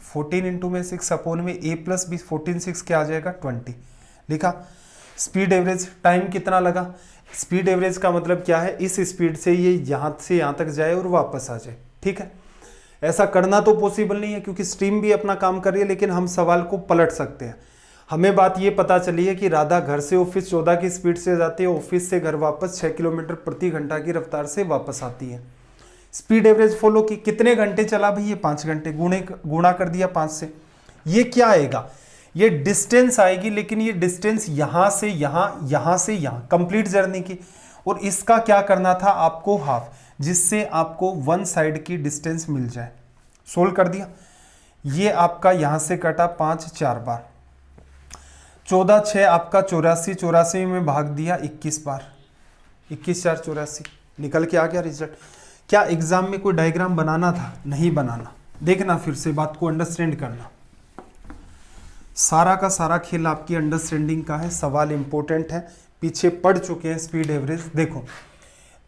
14 into में 6 अपॉन में ए प्लस बी, 14 6 क्या आ जाएगा, 20 लिखा। स्पीड एवरेज, टाइम कितना लगा, स्पीड एवरेज का मतलब क्या है, इस स्पीड से ये यहाँ से यहाँ तक जाए और वापस आ जाए। ठीक है, ऐसा करना तो पॉसिबल नहीं है क्योंकि स्ट्रीम भी अपना काम कर रही है, लेकिन हम सवाल को पलट सकते हैं। हमें बात ये पता चली है कि राधा घर से ऑफिस 14 की स्पीड से जाती है, ऑफिस से घर वापस 6 किलोमीटर प्रति घंटा की रफ्तार से वापस आती है। स्पीड एवरेज फॉलो की, कितने घंटे चला भाई, ये 5 घंटे, गुणा कर दिया 5 से। ये क्या आएगा, ये डिस्टेंस आएगी, लेकिन ये डिस्टेंस यहां से यहां, यहां से यहां, कंप्लीट जर्नी की, और इसका क्या करना था आपको, हाफ, जिससे आपको वन साइड की डिस्टेंस मिल जाए। सोल्व कर दिया, ये आपका यहां से कटा 5 4 बार, 14 6 आपका 84, 84 में भाग दिया 21 बार, 21 4 84, निकल के आ गया रिजल्ट। क्या एग्जाम में कोई डायग्राम बनाना था, नहीं बनाना, देखना फिर से, बात को अंडरस्टैंड करना। सारा का सारा खेल आपकी अंडरस्टैंडिंग का है, सवाल इंपॉर्टेंट है, पीछे पढ़ चुके हैं। स्पीड एवरेज देखो,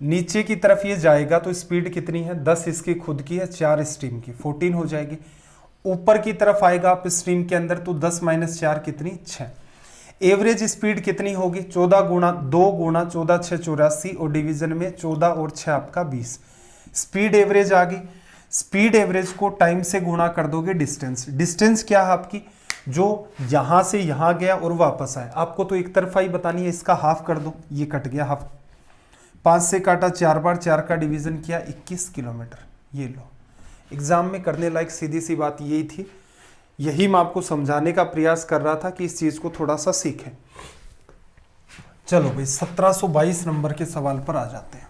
नीचे की तरफ ये जाएगा तो स्पीड कितनी है, 10 इसकी खुद की है, 4 स्ट्रीम की, 14 हो जाएगी। ऊपर की तरफ आएगा आप स्ट्रीम के अंदर तो 10 - 4 कितनी, 6। एवरेज स्पीड कितनी होगी, 14 गुणा 2 गुणा 14 6 84, और डिवीजन में 14 और 6 आपका 20। स्पीड एवरेज आ गई। स्पीड एवरेज को टाइम से गुणा कर दोगे डिस्टेंस। डिस्टेंस क्या है आपकी, जो यहां से यहां गया और वापस आया। आपको तो एक तरफा ही बतानी है, इसका हाफ कर दो, ये कट गया हाफ, 5 से काटा 4 बार, 4 का डिवीजन किया 21 किलोमीटर। ये लो, एग्जाम में करने लायक सीधी सी बात यही थी, यही मैं आपको समझाने का प्रयास कर रहा था कि इस चीज को थोड़ा सा सीखें। चलो भाई 1722 नंबर के सवाल पर आ जाते हैं।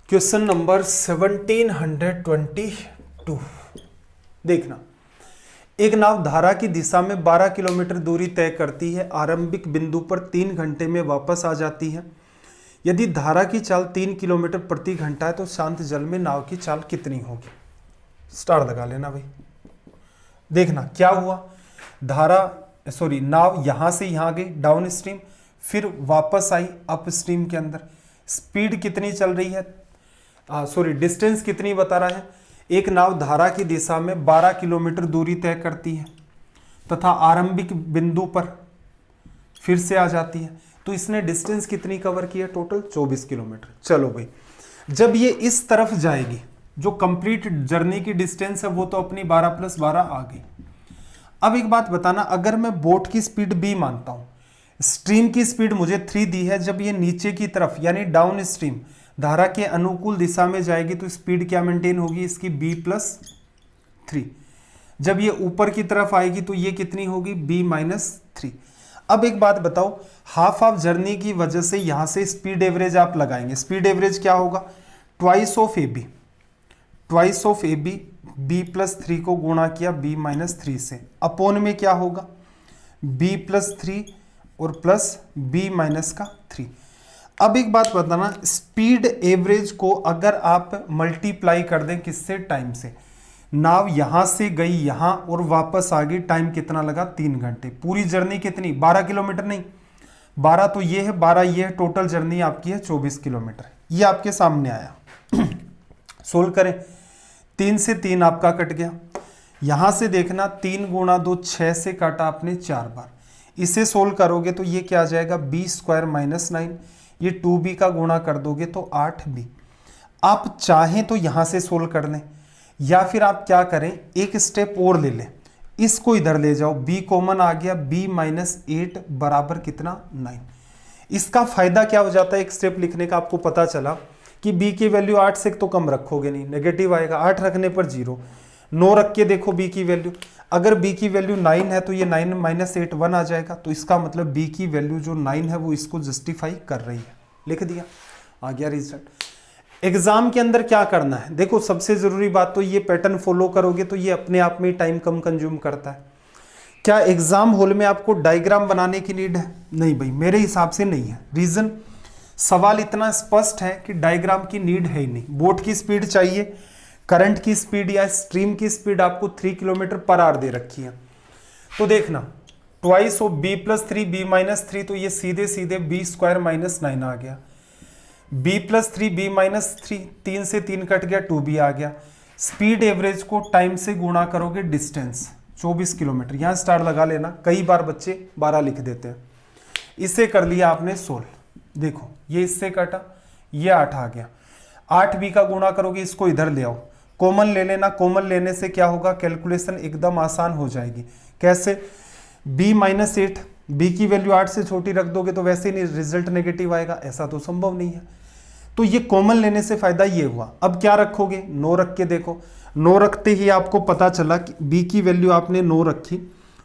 क्वेश्चन नंबर 1722, देखना। एक नाव धारा की दिशा में 12 किलोमीटर दूरी तय करती है, आरंभिक बिंदु पर 3 घंटे में वापस आ जाती है। यदि धारा की चाल 3 किलोमीटर प्रति घंटा है तो शांत जल में नाव की चाल कितनी होगी। स्टार लगा लेना भाई। देखना क्या हुआ, नाव यहां से यहां गई डाउन स्ट्रीम, फिर वापस आई अप स्ट्रीम के अंदर। स्पीड कितनी चल रही है, डिस्टेंस कितनी बता रहा है, एक नाव धारा की दिशा में 12 किलोमीटर दूरी तय करती है तथा आरंभिक बिंदु पर फिर से आ जाती है, तो इसने डिस्टेंस कितनी कवर की है? Total 24 kilometre. चलो भाई, जब ये इस तरफ जाएगी, जो कंप्लीट जर्नी की डिस्टेंस है वो तो अपनी 12 + 12 आ गई। अब एक बात बताना, अगर मैं बोट की स्पीड b मानता हूं, स्ट्रीम की स्पीड मुझे 3 दी है, जब ये नीचे की तरफ यानी डाउन स्ट्रीम धारा के अनुकूल दिशा में जाएगी तो स्पीड क्या मेंटेन होगी इसकी? b + 3। जब ये ऊपर की तरफ आएगी तो ये कितनी होगी? b - 3। अब एक बात बताओ, हाफ ऑफ जर्नी की वजह से यहां से स्पीड एवरेज आप लगाएंगे। स्पीड एवरेज क्या होगा? Twice of AB, twice of AB, b + 3 को गुणा किया b - 3 से, अपोन में क्या होगा? b + 3 और प्लस b - 3। अब एक बात बताना, स्पीड एवरेज को अगर आप मल्टीप्लाई कर दें किससे? टाइम से। नाव यहां से गई यहां और वापस आ गई, टाइम कितना लगा? 3 घंटे। पूरी जर्नी कितनी? 12 किलोमीटर नहीं, 12 तो ये है, 12 ये है, टोटल जर्नी आपकी है 24 किलोमीटर। ये आपके सामने आया। सोल्व करें, 3 से 3 आपका कट गया। यहां से देखना 3 × 2 6 से काटा आपने 4 बार। इसे सोल्व करोगे तो ये क्या आ जाएगा? b² - 9। ये 2b का गुणा कर दोगे तो 8b। आप चाहें तो यहां से सोल्व कर लें, या फिर आप क्या करें, एक स्टेप और ले लें, इसको इधर ले जाओ, b कॉमन आ गया, b - 8 बराबर कितना? 9। इसका फायदा क्या हो जाता है एक स्टेप लिखने का? आपको पता चला कि b की वैल्यू 8 से तो कम रखोगे नहीं, नेगेटिव आएगा। 8 रखने पर 0, 9 रख के देखो b की वैल्यू, अगर b की वैल्यू 9 है तो ये 9 - 8 1 आ जाएगा। तो इसका मतलब b की वैल्यू जो 9 है वो इसको जस्टिफाई कर रही है। लिख दिया, आ गया रिजल्ट। एग्जाम के अंदर क्या करना है? देखो, सबसे जरूरी बात तो ये पैटर्न फॉलो करोगे तो ये अपने आप में टाइम कम कंज्यूम करता है। क्या एग्जाम हॉल में आपको डायग्राम बनाने की नीड है? नहीं भाई, मेरे हिसाब से नहीं है। रीजन, सवाल इतना स्पष्ट है कि डायग्राम की नीड है ही नहीं। बोट की स्पीड चाहिए, करंट की स्पीड या स्ट्रीम की स्पीड आपको 3 km/h दे रखी है। तो देखना, ट्वाइस ऑफ b + 3 b - 3, तो ये सीधे सीधे b² - 9 आ गया। b + 3 b - 3, 3 से 3 कट गया, 2b आ गया। स्पीड एवरेज को टाइम से गुणा करोगे, डिस्टेंस 24 किलोमीटर। यहां स्टार लगा लेना, कई बार बच्चे 12 लिख देते हैं। इसे कर लिया आपने सोल्व। देखो, ये इससे कटा, ये 8 आ गया। 8b का गुणा करोगे, इसको इधर ले आओ, कॉमन ले लेना। कॉमन लेने से क्या होगा? कैलकुलेशन एकदम आसान हो जाएगी। कैसे? b - 8, b की वैल्यू 8 से छोटी रख दोगे तो वैसे ही रिजल्ट नेगेटिव आएगा, ऐसा तो संभव नहीं है। तो ये कॉमन लेने से फायदा ये हुआ। अब क्या रखोगे? 9 रख के देखो। 9 रखते ही आपको पता चला कि b की वैल्यू आपने 9 रखी,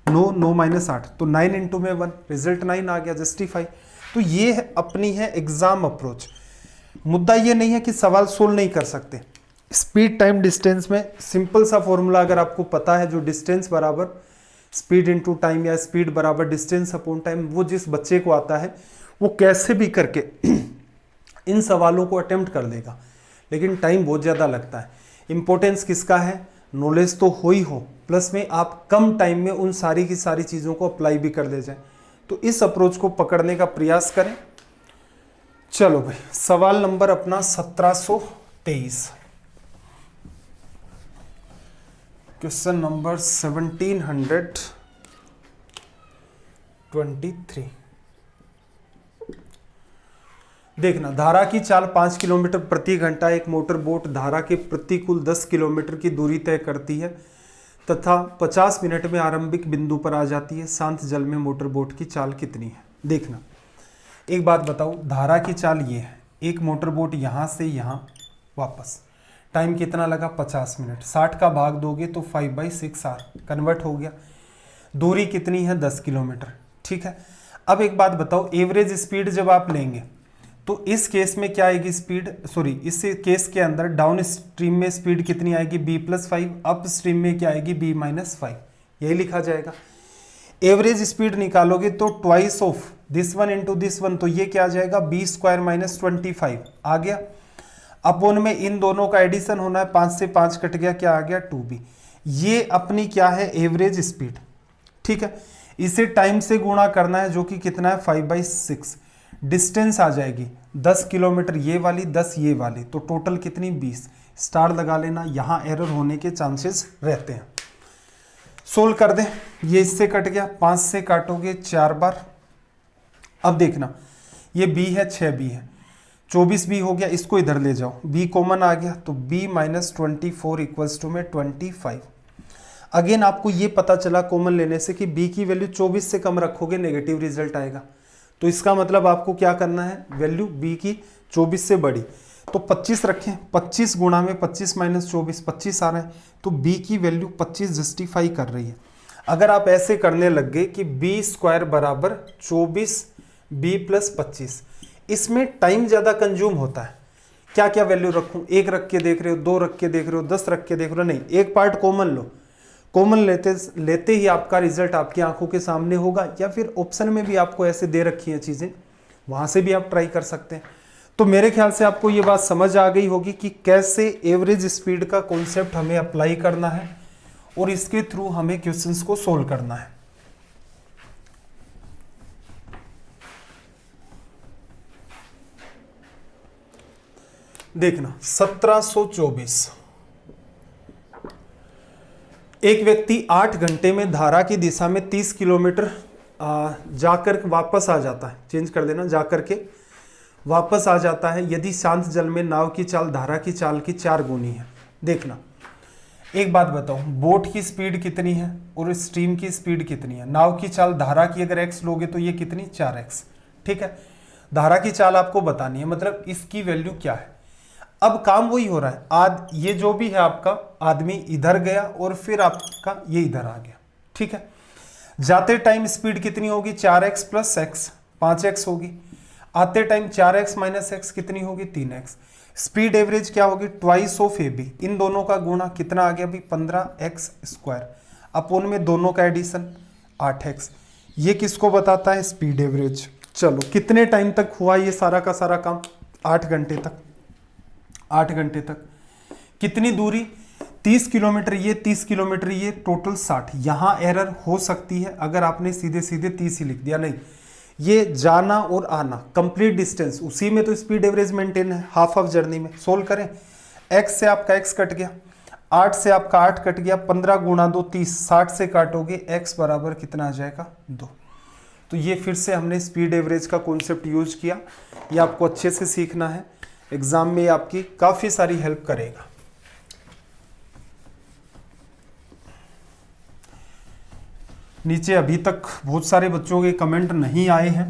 9 - 8, तो 9 × 1, रिजल्ट 9 आ गया, जस्टिफाई। तो ये है अपनी है एग्जाम अप्रोच। मुद्दा ये नहीं है कि सवाल सोल्व नहीं कर सकते। स्पीड टाइम डिस्टेंस में सिंपल सा फॉर्मूला अगर आपको पता है, जो डिस्टेंस बराबर स्पीड इनटू टाइम या स्पीड बराबर डिस्टेंस अपॉन टाइम, वो जिस बच्चे को आता है वो कैसे भी करके इन सवालों को अटेम्प्ट कर लेगा। लेकिन टाइम बहुत ज़्यादा लगता है। इंपॉर्टेंस किसका है? नॉलेज तो हो ही हो, प्लस में आप कम टाइम में उन सारी की सारी चीज़ों को अप्लाई भी कर ले जाए। तो इस अप्रोच को पकड़ने का प्रयास करें। चलो भाई, सवाल नंबर अपना 1723, क्वेश्चन नंबर 1723। देखना, धारा की चाल 5 किलोमीटर प्रति घंटा एक मोटर बोट धारा के प्रतिकूल 10 किलोमीटर की दूरी तय करती है तथा 50 मिनट में आरंभिक बिंदु पर आ जाती है। शांत जल में मोटर बोट की चाल कितनी है? देखना, एक बात बताओ, धारा की चाल ये है, एक मोटर बोट यहाँ से यहाँ वापस, टाइम कितना लगा? 50 मिनट। 60 का भाग दोगे तो 5/6 आर कन्वर्ट हो गया। दूरी कितनी है? 10 किलोमीटर। ठीक है। अब एक बात बताओ, एवरेज स्पीड जब आप लेंगे तो इस केस में क्या आएगी स्पीड? सॉरी, इस केस के अंदर डाउन स्ट्रीम में स्पीड कितनी आएगी? b+5। अप स्ट्रीम में क्या आएगी? b - 5। यही लिखा जाएगा। एवरेज स्पीड निकालोगे तो twice of this one into this one, तो ये क्या आ जाएगा? b² - 25 आ गया। अपोन में इन दोनों का एडिशन होना है, 5 से 5 कट गया, क्या आ गया? 2b। ये अपनी क्या है? Average speed. ठीक है। इसे टाइम से गुणा करना है, जो कि कितना है? 5/6। डिस्टेंस आ जाएगी 10 किलोमीटर ये वाली, 10 ये वाली, तो टोटल कितनी? 20। स्टार लगा लेना, यहाँ एरर होने के चांसेस रहते हैं। सोल्व कर दें, ये इससे कट गया, 5 से काटोगे 4 बार। अब देखना ये b है, 6b है, 24b हो गया, इसको इधर ले जाओ, b कॉमन आ गया तो b माइनस 24 इक्वल्स टू में 25। अगेन आपको ये पता चला कॉमन लेने से कि b की वैल्यू 24 से कम रखोगे नेगेटिव रिजल्ट आएगा। तो इसका मतलब आपको क्या करना है, वैल्यू b की 24 से बड़ी, तो 25 रखें, 25 गुणा में 25 माइनस 24, 25 आ रहा है, तो b की वैल्यू 25 जस्टिफाई कर रही है। अगर आप ऐसे करने लग गए कि b स्क्वायर बराबर 24b प्लस 25, इसमें टाइम ज़्यादा कंज्यूम होता है। क्या क्या वैल्यू रखूं, 1 रख के देख रहे हो, 2 रख के देख रहे हो, 10 रख के देख रहे हो, नहीं, एक पार्ट कॉमन लो। कॉमन लेते ही आपका रिजल्ट आपकी आंखों के सामने होगा, या फिर ऑप्शन में भी आपको ऐसे दे रखी हैं चीज़ें, वहाँ से भी आप ट्राई कर सकते हैं। तो मेरे ख्याल से आपको ये बात समझ आ गई होगी कि कैसे एवरेज स्पीड का कॉन्सेप्ट हमें अप्लाई करना है और इसके थ्रू हमें क्वेश्चंस को सोल्व करना है। देखना 1724, एक व्यक्ति 8 घंटे में धारा की दिशा में 30 किलोमीटर जाकर वापस आ जाता है, चेंज कर देना, जाकर के वापस आ जाता है यदि शांत जल में नाव की चाल धारा की चाल की 4 गुनी है। देखना एक बात बताओ, बोट की स्पीड कितनी है और स्ट्रीम की स्पीड कितनी है। नाव की चाल धारा की अगर x लोगे तो ये कितनी, 4x, ठीक है। धारा की चाल आपको बतानी है, मतलब इसकी वैल्यू क्या है। अब काम वही हो रहा है, ये जो भी है आपका आदमी इधर गया और फिर आपका ये इधर आ गया, ठीक है। जाते टाइम स्पीड कितनी होगी, 4x प्लस x, 5x होगी। आते टाइम 4x माइनस x कितनी होगी, 3x। स्पीड एवरेज क्या होगी, ट्वाइस ऑफ ए बी, इन दोनों का गुणा कितना आ गया भाई, 15x स्क्वायर, अपोन में दोनों का एडिशन 8x। ये किसको बताता है, स्पीड एवरेज। चलो कितने टाइम तक हुआ ये सारा का सारा काम, 8 घंटे तक। 8 घंटे तक कितनी दूरी, 30 किलोमीटर ये, 30 किलोमीटर ये, टोटल 60। यहां एरर हो सकती है अगर आपने सीधे सीधे 30 ही लिख दिया, नहीं, ये जाना और आना कंप्लीट डिस्टेंस, उसी में तो स्पीड एवरेज मेंटेन है, हाफ ऑफ जर्नी में। सोल्व करें, x से आपका x कट गया, 8 से आपका 8 कट गया, 15 गुणा 2 30, 60 से काटोगे x बराबर कितना आ जाएगा, 2। तो ये फिर से हमने स्पीड एवरेज का कॉन्सेप्ट यूज किया, ये आपको अच्छे से सीखना है, एग्जाम में आपकी काफी सारी हेल्प करेगा। नीचे अभी तक बहुत सारे बच्चों के कमेंट नहीं आए हैं,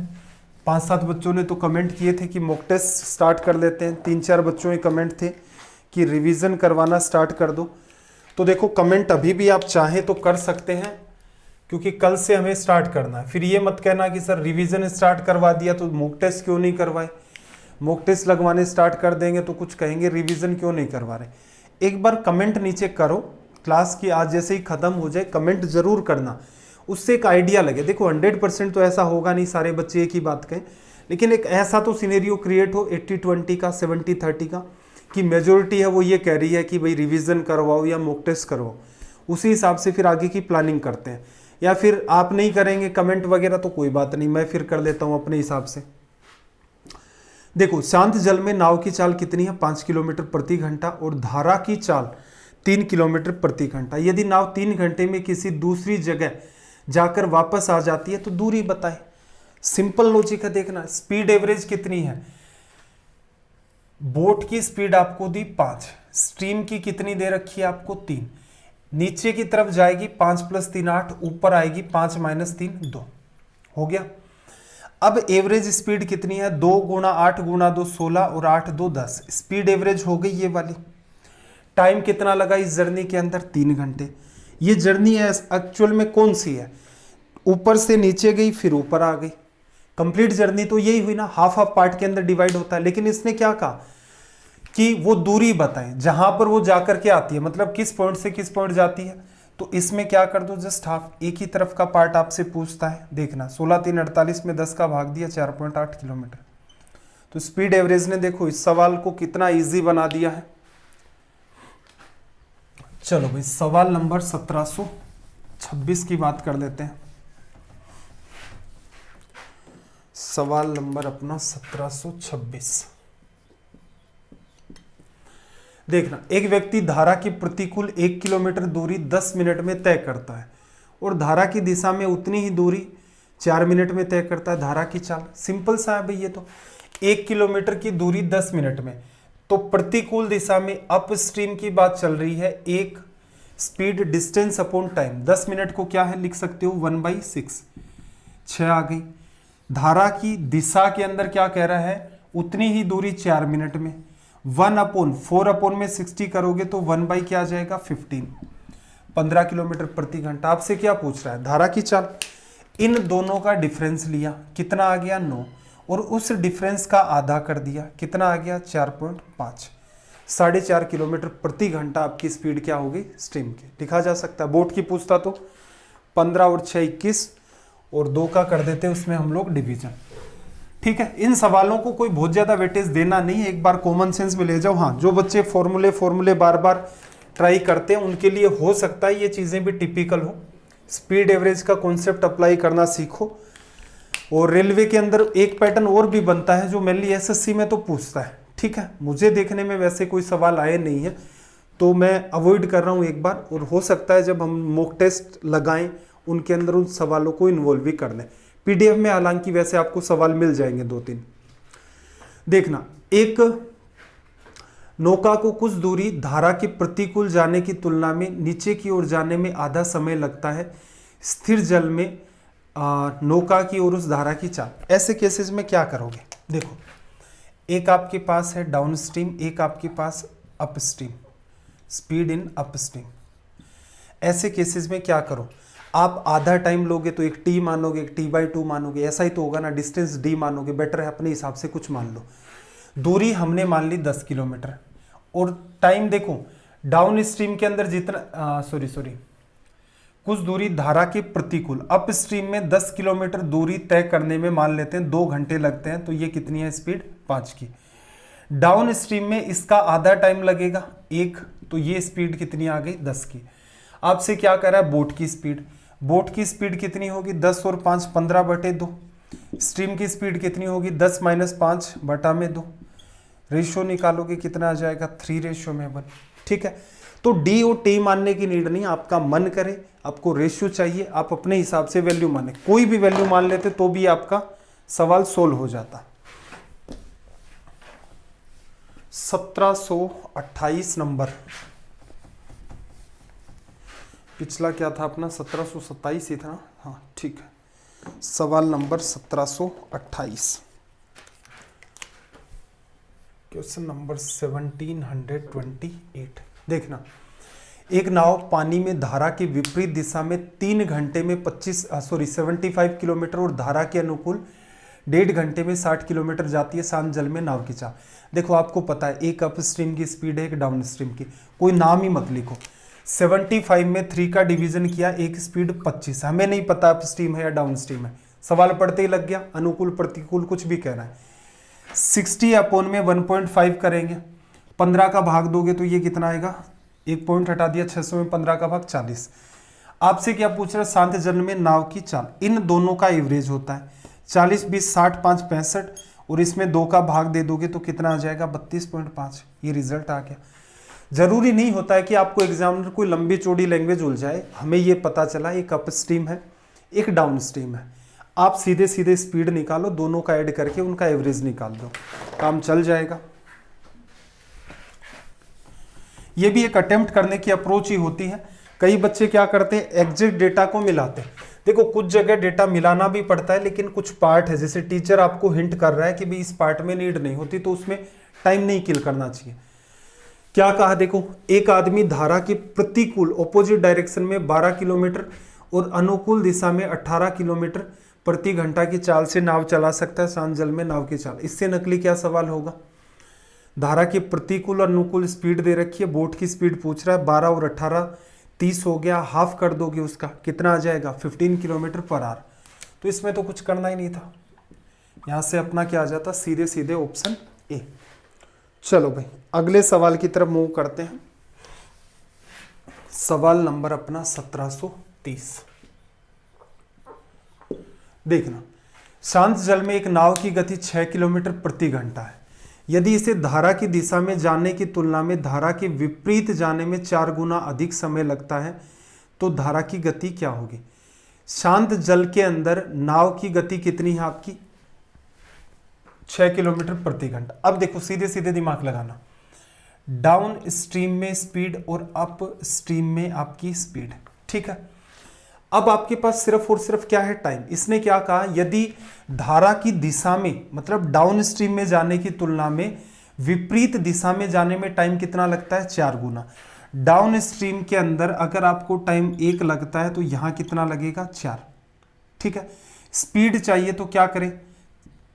5-7 बच्चों ने तो कमेंट किए थे कि मॉक टेस्ट स्टार्ट कर लेते हैं, 3-4 बच्चों के कमेंट थे कि रिवीजन करवाना स्टार्ट कर दो। तो देखो कमेंट अभी भी आप चाहें तो कर सकते हैं, क्योंकि कल से हमें स्टार्ट करना है। फिर ये मत कहना कि सर रिवीजन स्टार्ट करवा दिया तो मॉक टेस्ट क्यों नहीं करवाए, मॉक टेस्ट लगवाने स्टार्ट कर देंगे तो कुछ कहेंगे रिवीजन क्यों नहीं करवा रहे। एक बार कमेंट नीचे करो, क्लास की आज जैसे ही खत्म हो जाए कमेंट जरूर करना, उससे एक आइडिया लगे। देखो 100% तो ऐसा होगा नहीं सारे बच्चे एक ही बात कहें, लेकिन एक ऐसा तो सिनेरियो क्रिएट हो 80-20 का, 70-30 का, कि मेजोरिटी है वो ये कह रही है कि भाई रिवीजन करवाओ या मॉक टेस्ट करवाओ। उसी हिसाब से फिर आगे की प्लानिंग करते हैं। या फिर आप नहीं करेंगे कमेंट वगैरह तो कोई बात नहीं, मैं फिर कर लेता हूँ अपने हिसाब से। देखो शांत जल में नाव की चाल कितनी है, 5 किलोमीटर प्रति घंटा, और धारा की चाल 3 किलोमीटर प्रति घंटा। यदि नाव 3 घंटे में किसी दूसरी जगह जाकर वापस आ जाती है तो दूरी बताए। सिंपल लॉजिक है, देखना स्पीड एवरेज कितनी है, बोट की स्पीड आपको दी 5, स्ट्रीम की कितनी दे रखी है आपको 3, नीचे की तरफ जाएगी 5 + 3 8, ऊपर आएगी 5 - 3 2, हो गया। अब एवरेज स्पीड कितनी है, 2 × 8 × 2 16 और 8 2 10, स्पीड एवरेज हो गई ये वाली। टाइम कितना लगा इस जर्नी के अंदर, 3 घंटे। ये जर्नी है एक्चुअल में कौन सी है, ऊपर से नीचे गई फिर ऊपर आ गई, कंप्लीट जर्नी तो यही हुई ना, हाफ हाफ पार्ट के अंदर डिवाइड होता है। लेकिन इसने क्या कहा कि वो दूरी बताए जहां पर वो जाकर के आती है, मतलब किस पॉइंट से किस पॉइंट जाती है। तो इसमें क्या कर दो, जस्ट हाफ, एक ही तरफ का पार्ट आपसे पूछता है। देखना 16 3 48 में 10 का भाग दिया, 4.8 किलोमीटर। तो स्पीड एवरेज ने देखो इस सवाल को कितना इजी बना दिया है। चलो भाई सवाल नंबर 1726 की बात कर लेते हैं। सवाल नंबर अपना 1726। देखना, एक व्यक्ति धारा की प्रतिकूल 1 किलोमीटर दूरी 10 मिनट में तय करता है और धारा की दिशा में उतनी ही दूरी 4 मिनट में तय करता है। धारा की चाल सिंपल सा है भाई, ये तो 1 किलोमीटर की दूरी 10 मिनट में, तो प्रतिकूल दिशा में अप स्ट्रीम की बात चल रही है। एक speed distance upon time, 10 minute को क्या है लिख सकते हो 1/6, 6 आ गई। धारा की दिशा के अंदर क्या कह रहा है, उतनी ही दूरी 4 मिनट में, 1/4 में 60 करोगे तो 1 क्या आ जाएगा 15, 15 किलोमीटर प्रति घंटा। आपसे क्या पूछ रहा है, धारा की चाल। इन दोनों का डिफरेंस लिया, कितना आ गया 9, और उस डिफरेंस का आधा कर दिया, कितना आ गया 4.5, 4.5 किलोमीटर प्रति घंटा आपकी स्पीड क्या होगी स्ट्रीम की। लिखा जा सकता है। बोर्ड की पूछता तो 15 और 6 21 और 2 का कर देते उसमें हम लोग डिवीजन। ठीक है, इन सवालों को कोई बहुत ज्यादा वेटेज देना नहीं है, एक बार कॉमन सेंस में ले जाओ। हाँ, जो बच्चे फॉर्मूले बार बार ट्राई करते हैं उनके लिए हो सकता है ये चीजें भी टिपिकल हो। स्पीड एवरेज का कॉन्सेप्ट अप्लाई करना सीखो। और रेलवे के अंदर एक पैटर्न और भी बनता है जो मेनली एसएससी में तो पूछता है। ठीक है, मुझे देखने में वैसे कोई सवाल आए नहीं है तो मैं अवॉइड कर रहा हूँ एक बार, और हो सकता है जब हम मॉक टेस्ट लगाएं उनके अंदर उन सवालों को इन्वॉल्व भी कर लें। पीडीएफ में हालांकि वैसे आपको सवाल मिल जाएंगे 2-3। देखना, एक नौका को कुछ दूरी धारा के प्रतिकूल जाने की तुलना में नीचे की ओर जाने में आधा समय लगता है। स्थिर जल में नौका की ओर उस धारा की चाल। ऐसे केसेस में क्या करोगे, देखो एक आपके पास है डाउन स्ट्रीम, एक आपके पास upstream, speed in upstream. ऐसे केसेस में क्या करो, आप आधा टाइम लोगे तो एक टी मानोगे, एक t/2 मानोगे, ऐसा ही तो होगा ना। डिस्टेंस d मानोगे, बेटर है अपने हिसाब से कुछ मान लो। दूरी हमने मान ली 10 किलोमीटर, और टाइम देखो डाउन स्ट्रीम के अंदर जितना कुछ दूरी धारा के प्रतिकूल, अप स्ट्रीम में 10 किलोमीटर दूरी तय करने में मान लेते हैं 2 घंटे लगते हैं, तो ये कितनी है स्पीड 5 की। डाउन स्ट्रीम में इसका आधा टाइम लगेगा 1, तो ये स्पीड कितनी आ गई 10 की। आपसे क्या कह रहा है बोट की स्पीड, बोट की स्पीड कितनी होगी 10 और 5 15/2। स्ट्रीम की स्पीड कितनी होगी 10 - 5/2। रेशियो निकालोगे कितना आ जाएगा 3:1। ठीक है, तो डी और टी मानने की नीड नहीं, आपका मन करे, आपको रेशियो चाहिए, आप अपने हिसाब से वैल्यू माने, कोई भी वैल्यू मान लेते तो भी आपका सवाल सोल्व हो जाता। 1728 नंबर, पिछला क्या था अपना 1727 ही था। हाँ ठीक है, सवाल नंबर 1728, क्वेश्चन नंबर 1728। देखना, एक नाव पानी में धारा की विपरीत दिशा में 3 घंटे में 75 किलोमीटर और धारा के अनुकूल 1.5 घंटे में 60 किलोमीटर जाती है। शांत जल में नाव की चाल। देखो आपको पता है एक अप स्ट्रीम की स्पीड है, एक डाउन स्ट्रीम की, कोई नाम ही मत लिखो। 75 में 3 का डिवीजन किया, एक स्पीड 25। हमें नहीं पता अप स्ट्रीम है या डाउन स्ट्रीम है, सवाल पढ़ते ही लग गया, अनुकूल प्रतिकूल कुछ भी कह रहा है। 60 अपॉन में 1.5 करेंगे, 15 का भाग दोगे तो ये कितना आएगा, 1 पॉइंट हटा दिया, 600 में 15 का भाग 40। आपसे क्या पूछ रहा है, शांत जल में नाव की चाल। इन दोनों का एवरेज होता है 40 20 60 5 65, और इसमें 2 का भाग दे दोगे तो कितना आ जाएगा 32.5। ये रिजल्ट आ गया। जरूरी नहीं होता है कि आपको एग्जामिनर कोई लंबी चौड़ी लैंग्वेज उलझाए, हमें ये पता चला एक अप स्ट्रीम है एक डाउन स्ट्रीम है। आप सीधे सीधे स्पीड निकालो, दोनों का ऐड करके उनका एवरेज निकाल दो, काम चल जाएगा। ये भी एक अटेम्प्ट करने की अप्रोच ही होती है। कई बच्चे क्या करते हैं, एग्जैक्ट डेटा को मिलाते हैं। देखो कुछ जगह डेटा मिलाना भी पड़ता है, लेकिन कुछ पार्ट है, जैसे टीचर आपको हिंट कर रहा है कि भाई इस पार्ट में नीड नहीं होती, तो उसमें टाइम नहीं किल करना चाहिए। क्या कहा, देखो एक आदमी धारा के प्रतिकूल ऑपोजिट डायरेक्शन में 12 किलोमीटर और अनुकूल दिशा में 18 किलोमीटर प्रति घंटा की चाल से नाव चला सकता है। शांत जल में नाव की चाल, इससे नकली क्या सवाल होगा। धारा की प्रतिकूल और अनुकूल स्पीड दे रखी है, बोट की स्पीड पूछ रहा है, 12 और 18 30 हो गया, हाफ कर दोगे उसका कितना आ जाएगा 15 किलोमीटर पर आवर। तो इसमें तो कुछ करना ही नहीं था, यहां से अपना क्या आ जाता, सीधे सीधे ऑप्शन ए। चलो भाई अगले सवाल की तरफ मूव करते हैं। सवाल नंबर अपना 1730। देखना, शांत जल में एक नाव की गति 6 किलोमीटर प्रति घंटा है। यदि इसे धारा की दिशा में जाने की तुलना में धारा के विपरीत जाने में 4 गुना अधिक समय लगता है तो धारा की गति क्या होगी? शांत जल के अंदर नाव की गति कितनी है आपकी? 6 किलोमीटर प्रति घंटा। अब देखो सीधे सीधे दिमाग लगाना, डाउन स्ट्रीम में स्पीड और अप स्ट्रीम में आपकी स्पीड, ठीक है। अब आपके पास सिर्फ और सिर्फ क्या है? टाइम। इसने क्या कहा, यदि धारा की दिशा में मतलब डाउन स्ट्रीम में जाने की तुलना में विपरीत दिशा में जाने में टाइम कितना लगता है? 4 गुना। डाउन स्ट्रीम के अंदर अगर आपको टाइम 1 लगता है तो यहां कितना लगेगा? 4, ठीक है। स्पीड चाहिए तो क्या करें?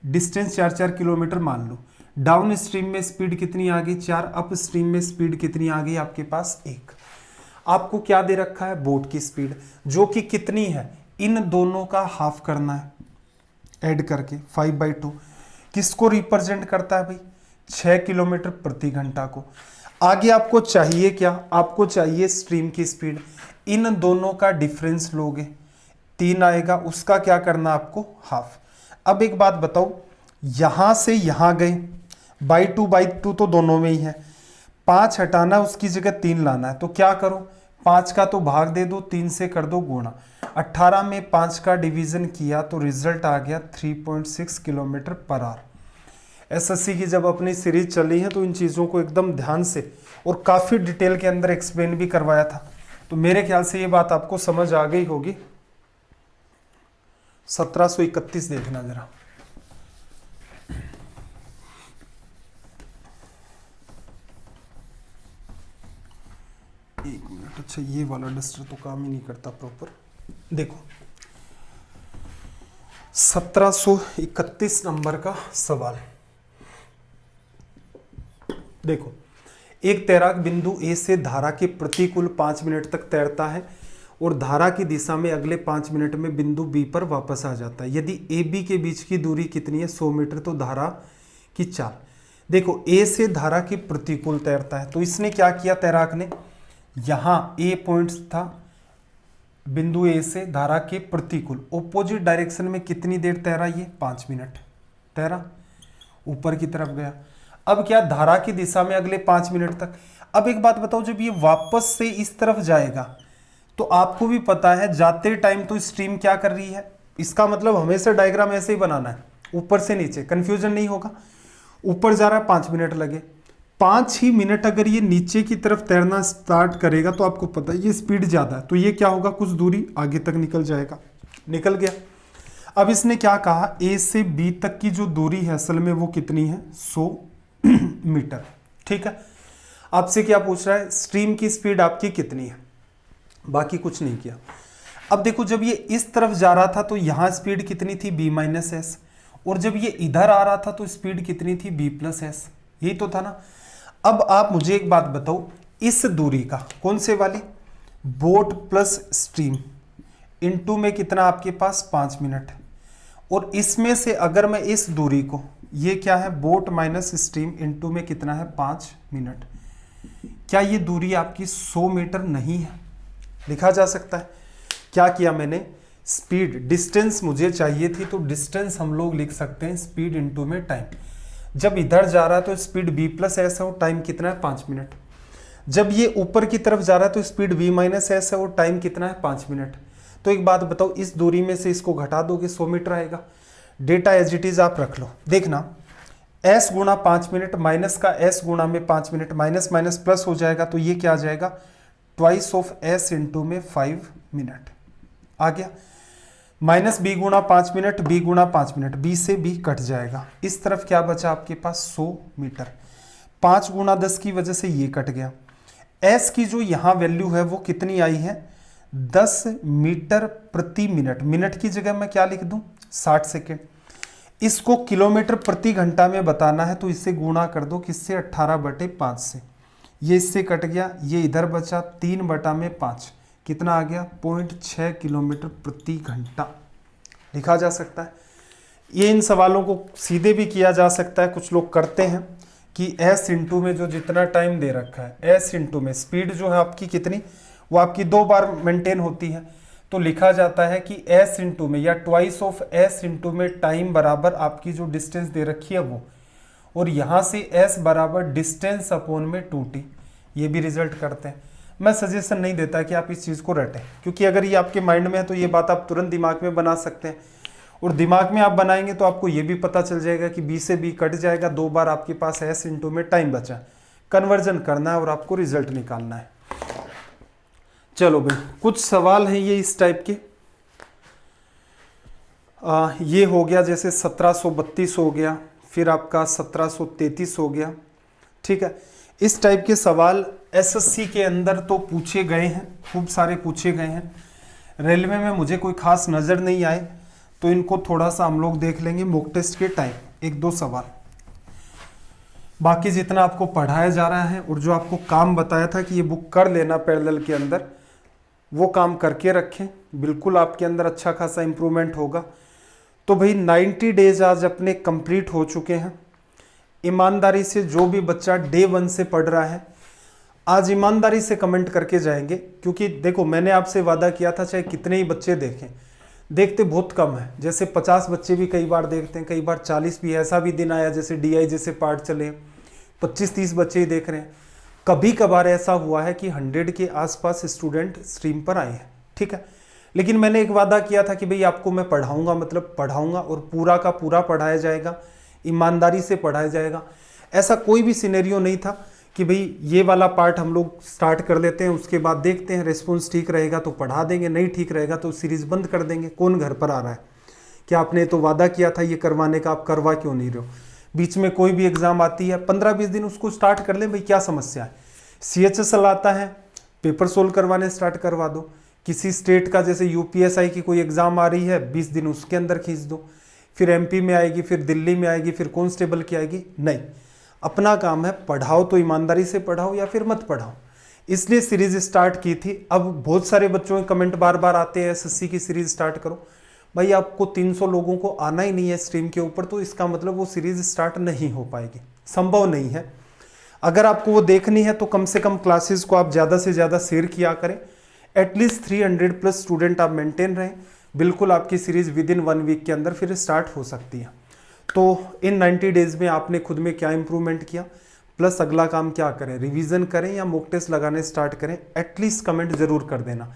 डिस्टेंस 4-4 किलोमीटर मान लो। डाउन स्ट्रीम में स्पीड कितनी आ गई? 4। अप स्ट्रीम में स्पीड कितनी आ गई आपके पास? 1। आपको क्या दे रखा है? बोट की स्पीड, जो कि कितनी है? इन दोनों का हाफ करना है ऐड करके 5/2। किसको रिप्रेजेंट करता है भाई? 6 किलोमीटर प्रति घंटा को। आगे आपको चाहिए क्या? आपको चाहिए स्ट्रीम की स्पीड। इन दोनों का डिफरेंस लोगे, 3 आएगा, उसका क्या करना आपको? हाफ। अब एक बात बताओ, यहां से यहां गए, बाई टू तो दोनों में ही है, 5 हटाना, उसकी जगह 3 लाना है, तो क्या करो? 5 का तो भाग दे दो, 3 से कर दो गुणा। 18 में 5 का डिवीजन किया तो रिजल्ट आ गया 3.6 किलोमीटर पर आवर। एसएससी की जब अपनी सीरीज चली है तो इन चीज़ों को एकदम ध्यान से और काफ़ी डिटेल के अंदर एक्सप्लेन भी करवाया था, तो मेरे ख्याल से ये बात आपको समझ आ गई होगी। 1731 देखना जरा, एक मिनट। अच्छा, ये वाला डस्टर तो काम ही नहीं करता प्रॉपर। देखो 1731 नंबर का सवाल देखो, एक तैराक बिंदु ए से धारा के प्रतिकूल 5 मिनट तक तैरता है और धारा की दिशा में अगले 5 मिनट में बिंदु बी पर वापस आ जाता है। यदि ए बी के बीच की दूरी कितनी है? 100 मीटर। तो धारा की चाल देखो, ए से धारा के प्रतिकूल तैरता है, तो इसने क्या किया? तैराक ने यहां ए पॉइंट था, बिंदु ए से धारा के प्रतिकूल ऑपोजिट डायरेक्शन में कितनी देर तैरा? ये 5 मिनट तैरा, ऊपर की तरफ गया। अब क्या? धारा की दिशा में अगले 5 मिनट तक। अब एक बात बताओ, जब ये वापस से इस तरफ जाएगा तो आपको भी पता है जाते टाइम तो स्ट्रीम क्या कर रही है, इसका मतलब हमेशा डायग्राम ऐसे ही बनाना है, ऊपर से नीचे, कंफ्यूजन नहीं होगा। ऊपर जा रहा है 5 मिनट लगे, 5 ही मिनट अगर ये नीचे की तरफ तैरना स्टार्ट करेगा तो आपको पता है ये स्पीड ज़्यादा है, तो ये क्या होगा? कुछ दूरी आगे तक निकल जाएगा। निकल गया। अब इसने क्या कहा? ए से बी तक की जो दूरी है असल में वो कितनी है? 100 मीटर, ठीक है। आपसे क्या पूछ रहा है? स्ट्रीम की स्पीड आपकी कितनी है, बाकी कुछ नहीं किया। अब देखो, जब ये इस तरफ जा रहा था तो यहां स्पीड कितनी थी? b-s, और जब ये इधर आ रहा था तो स्पीड कितनी थी? b+s, यही तो था ना। अब आप मुझे एक बात बताओ, इस दूरी का, कौन से वाली? बोट प्लस स्ट्रीम इनटू में कितना आपके पास? 5 मिनट। और इसमें से अगर मैं इस दूरी को, ये क्या है? बोट माइनस स्ट्रीम इनटू में कितना है? 5 मिनट। क्या ये दूरी आपकी 100 मीटर नहीं है? लिखा जा सकता है। क्या किया मैंने? स्पीड, डिस्टेंस मुझे चाहिए थी तो डिस्टेंस हम लोग लिख सकते हैं स्पीड इनटू में टाइम। जब इधर जा रहा है तो स्पीड b+s है और टाइम कितना है? 5 मिनट। जब ये ऊपर की तरफ जा रहा है तो स्पीड b-s है और टाइम कितना है? 5 मिनट। तो एक बात बताओ, इस दूरी में से इसको घटा दोगे 100 मीटर आएगा। डेटा एज इट इज आप रख लो। देखना, s गुणा 5 मिनट माइनस का s गुणा में 5 मिनट, माइनस माइनस प्लस हो जाएगा, तो ये क्या आ जाएगा? ट्वाइस ऑफ s इंटू में 5 मिनट आ गया। माइनस b गुणा 5 मिनट, b गुणा 5 मिनट, b से b कट जाएगा। इस तरफ क्या बचा आपके पास? 100 मीटर। 5 गुणा 10 की वजह से ये कट गया। s की जो यहाँ वैल्यू है वो कितनी आई है? 10 मीटर प्रति मिनट। मिनट की जगह मैं क्या लिख दूं? 60 सेकेंड। इसको किलोमीटर प्रति घंटा में बताना है तो इससे गुणा कर दो, किससे? 18/5 से। ये इससे कट गया, ये इधर बचा 3/5, कितना आ गया? 0.6 किलोमीटर प्रति घंटा लिखा जा सकता है। ये इन सवालों को सीधे भी किया जा सकता है, कुछ लोग करते हैं कि s इंटू में जो जितना टाइम दे रखा है, s इंटू में स्पीड जो है आपकी कितनी, वो आपकी 2 बार मेंटेन होती है, तो लिखा जाता है कि s इंटू में या ट्वाइस ऑफ s इंटू में टाइम बराबर आपकी जो डिस्टेंस दे रखी है वो, और यहाँ से s बराबर डिस्टेंस अपॉन में 2t, ये भी रिजल्ट करते हैं। मैं सजेशन नहीं देता कि आप इस चीज़ को रटें, क्योंकि अगर ये आपके माइंड में है तो ये बात आप तुरंत दिमाग में बना सकते हैं, और दिमाग में आप बनाएंगे तो आपको ये भी पता चल जाएगा कि b से b कट जाएगा, 2 बार आपके पास s इंटू में टाइम बचा। कन्वर्जन करना है और आपको रिजल्ट निकालना है। चलो भाई, कुछ सवाल हैं ये इस टाइप के। ये हो गया जैसे 1732 हो गया, फिर आपका 1733 हो गया, ठीक है। इस टाइप के सवाल एसएससी के अंदर तो पूछे गए हैं, खूब सारे पूछे गए हैं। रेलवे में मुझे कोई खास नज़र नहीं आए, तो इनको थोड़ा सा हम लोग देख लेंगे मॉक टेस्ट के टाइम, 1-2 सवाल। बाकी जितना आपको पढ़ाया जा रहा है और जो आपको काम बताया था कि ये बुक कर लेना पैरेलल के अंदर, वो काम करके रखें, बिल्कुल आपके अंदर अच्छा खासा इम्प्रूवमेंट होगा। तो भाई 90 डेज आज अपने कंप्लीट हो चुके हैं। ईमानदारी से जो भी बच्चा डे 1 से पढ़ रहा है, आज ईमानदारी से कमेंट करके जाएंगे, क्योंकि देखो मैंने आपसे वादा किया था चाहे कितने ही बच्चे देखें, देखते बहुत कम है। जैसे 50 बच्चे भी कई बार देखते हैं, कई बार 40 भी। ऐसा भी दिन आया जैसे DI जैसे पार्ट चले 25-30 बच्चे ही देख रहे हैं। कभी कभार ऐसा हुआ है कि 100 के आसपास स्टूडेंट स्ट्रीम पर आए हैं, ठीक है। लेकिन मैंने एक वादा किया था कि भाई आपको मैं पढ़ाऊंगा, मतलब पढ़ाऊंगा और पूरा का पूरा पढ़ाया जाएगा, ईमानदारी से पढ़ाया जाएगा। ऐसा कोई भी सिनेरियो नहीं था कि भाई ये वाला पार्ट हम लोग स्टार्ट कर लेते हैं, उसके बाद देखते हैं रिस्पॉन्स ठीक रहेगा तो पढ़ा देंगे, नहीं ठीक रहेगा तो सीरीज बंद कर देंगे। कौन घर पर आ रहा है? क्या आपने तो वादा किया था ये करवाने का, आप करवा क्यों नहीं रहे हो? बीच में कोई भी एग्जाम आती है 15-20 दिन उसको स्टार्ट कर लें, भाई क्या समस्या है। CHSL आता है, पेपर सोल्व करवाने स्टार्ट करवा दो। किसी स्टेट का जैसे UPSI की कोई एग्जाम आ रही है, 20 दिन उसके अंदर खींच दो। फिर MP में आएगी, फिर दिल्ली में आएगी, फिर कांस्टेबल की आएगी। नहीं, अपना काम है, पढ़ाओ तो ईमानदारी से पढ़ाओ या फिर मत पढ़ाओ। इसलिए सीरीज स्टार्ट की थी। अब बहुत सारे बच्चों के कमेंट बार बार आते हैं SSC की सीरीज स्टार्ट करो। भाई आपको 300 लोगों को आना ही नहीं है स्ट्रीम के ऊपर, तो इसका मतलब वो सीरीज स्टार्ट नहीं हो पाएगी, संभव नहीं है। अगर आपको वो देखनी है तो कम से कम क्लासेस को आप ज़्यादा से ज़्यादा शेयर किया करें। एटलीस्ट 300+ स्टूडेंट आप मेंटेन रहें, बिल्कुल आपकी सीरीज विदिन 1 वीक के अंदर फिर स्टार्ट हो सकती है। तो इन 90 डेज में आपने खुद में क्या इंप्रूवमेंट किया, प्लस अगला काम क्या करें, रिवीजन करें या मॉक टेस्ट लगाने स्टार्ट करें, एटलीस्ट कमेंट जरूर कर देना।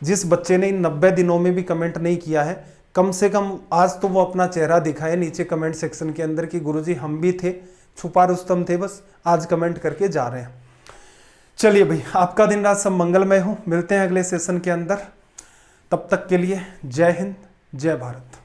जिस बच्चे ने इन 90 दिनों में भी कमेंट नहीं किया है, कम से कम आज तो वो अपना चेहरा दिखाए नीचे कमेंट सेक्शन के अंदर कि गुरुजी हम भी थे, छुपा रुस्तम थे, बस आज कमेंट करके जा रहे हैं। चलिए भाई, आपका दिन रात सब मंगलमय हो। मिलते हैं अगले सेशन के अंदर, तब तक के लिए जय हिंद, जय भारत।